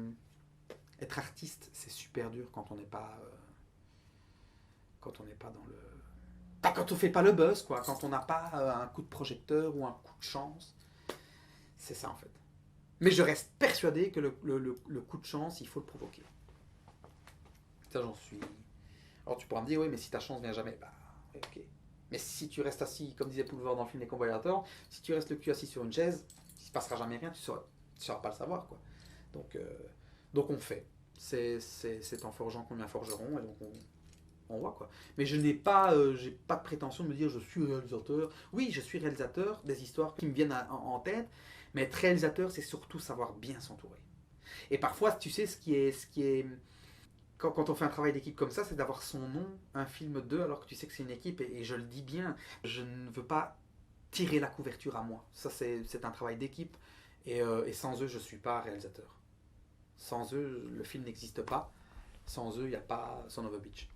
être artiste, c'est super dur quand on n'est pas dans le... Ah, quand on fait pas le buzz, quoi, quand on n'a pas un coup de projecteur ou un coup de chance, c'est ça en fait. Mais je reste persuadé que le coup de chance, il faut le provoquer. Ça, j'en suis. Alors, tu pourras me dire, oui, mais si ta chance vient jamais, bah, ouais, ok. Mais si tu restes assis, comme disait Poulevard dans le film Les Convoyateurs, si tu restes le cul assis sur une chaise, il ne se passera jamais rien, tu sauras pas le savoir, quoi. Donc, euh, donc on fait. C'est en forgeant qu'on devient forgeron, et donc on voit, quoi. Mais j'ai pas de prétention de me dire, je suis réalisateur. Oui, je suis réalisateur des histoires qui me viennent en tête, mais être réalisateur, c'est surtout savoir bien s'entourer. Et parfois, tu sais, ce qui est quand on fait un travail d'équipe comme ça, c'est d'avoir son nom, un film 2, alors que tu sais que c'est une équipe, et je le dis bien, je ne veux pas tirer la couverture à moi. Ça, c'est un travail d'équipe, et sans eux, je ne suis pas réalisateur. Sans eux, le film n'existe pas. Sans eux, il n'y a pas Son of a Beach.